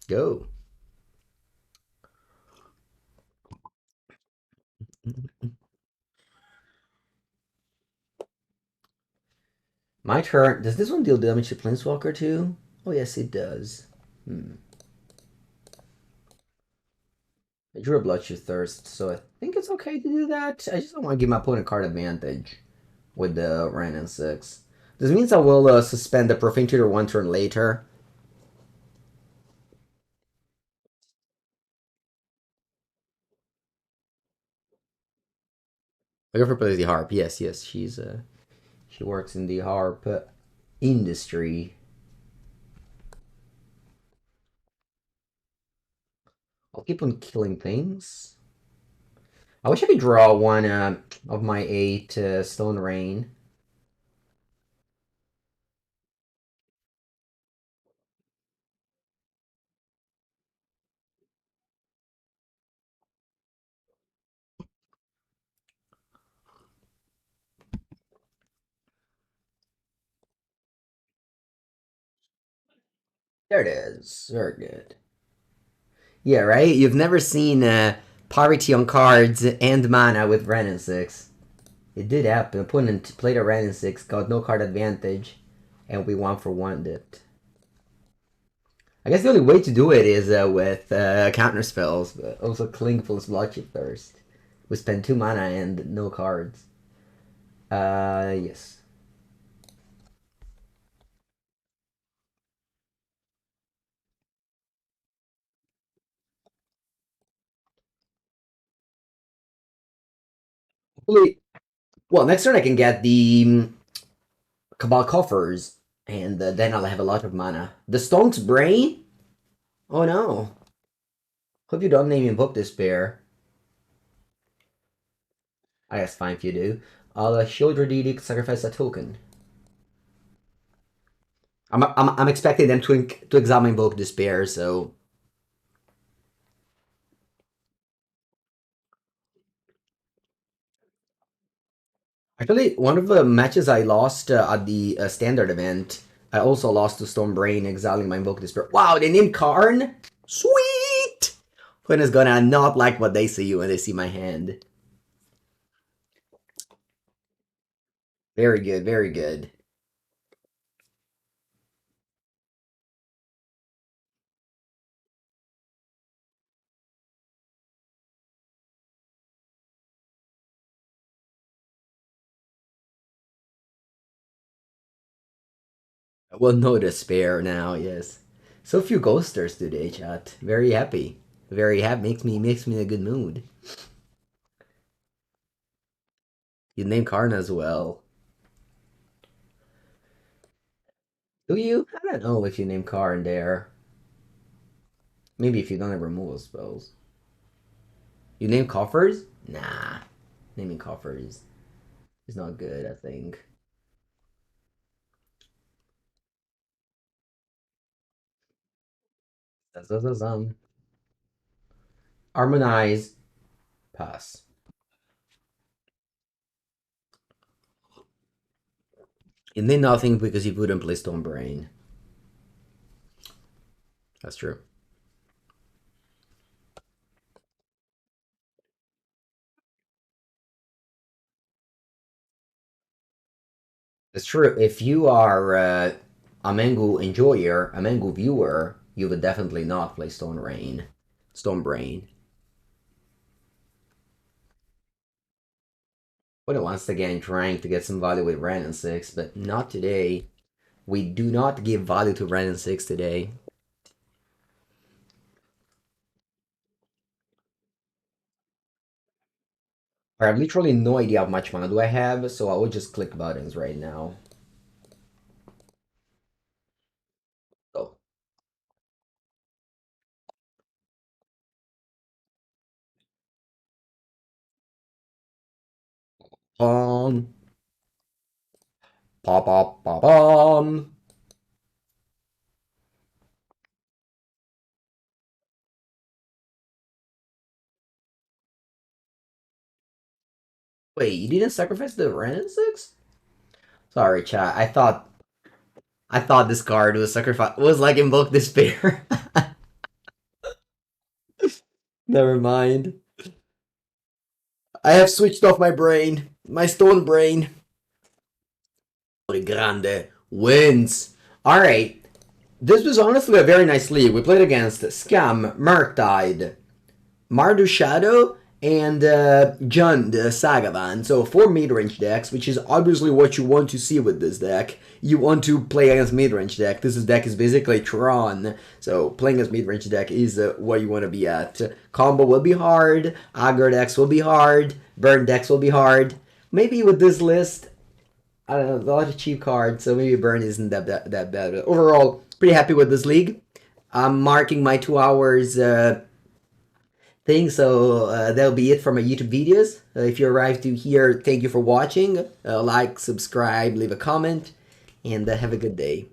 Go. My turn. Does this one deal damage to Planeswalker too? Oh, yes, it does. I drew a Bloodchief Thirst, so I think it's okay to do that. I just don't want to give my opponent card advantage with the random 6. This means I will suspend the Profane Tutor one turn later. I go for plays the harp. Yes, yes, she works in the harp industry. I'll keep on killing things. I wish I could draw one of my 8 Stone Rain. There it is. Very good. Yeah, right? You've never seen parity on cards and mana with Ren and 6. It did happen. Opponent played a Ren and 6, got no card advantage, and we 1-for-1'd it. I guess the only way to do it is with counter spells, but also Cling plus Bloodchief first. We spend 2 mana and no cards. Yes. Hopefully, well, next turn I can get the Cabal Coffers, and then I'll have a lot of mana. The Stone's Brain? Oh no. Hope you don't name Invoke Despair. I guess fine if you do. I'll Sheoldred Edict, sacrifice a token. I'm expecting them to examine Invoke Despair, so... Actually, one of the matches I lost at the standard event, I also lost to Stormbrain, exiling my Invoke Despair. Wow, they named Karn? Sweet! Quinn is gonna not like what they see when they see my hand. Very good, very good. Well, no despair now, yes. So few ghosters today, chat. Very happy. Very happy. Makes me in a good mood. You name Karn as well. Do you? I don't know if you name Karn there. Maybe if you don't have removal spells. You name Coffers? Nah. Naming Coffers is not good, I think. Harmonize. Pass. You name nothing because you wouldn't play Stone Brain. That's true. It's true. If you are a Mengu enjoyer, a Mengu viewer, you would definitely not play Stone Brain. But once again, trying to get some value with Ren and 6, but not today. We do not give value to Ren and 6 today. I have literally no idea how much mana do I have, so I will just click buttons right now. Go. Pom. Pop, pop, pop, pom. Wait, you didn't sacrifice the Renin 6? Sorry, chat. I thought this card was sacrifice was like Invoke Despair. Never mind. I have switched off my brain. My stone brain. Grande wins. Alright. This was honestly a very nice league. We played against Scam, Murktide, Mardu Shadow, and Jund Sagavan. So 4 mid-range decks, which is obviously what you want to see with this deck. You want to play against mid-range deck. This deck is basically Tron. So playing against mid-range deck is what you want to be at. Combo will be hard. Aggro decks will be hard. Burn decks will be hard. Maybe with this list, I don't know, a lot of cheap cards, so maybe Burn isn't that bad. But overall, pretty happy with this league. I'm marking my 2 hours thing, so that'll be it for my YouTube videos. If you arrived to here, thank you for watching. Like, subscribe, leave a comment, and have a good day.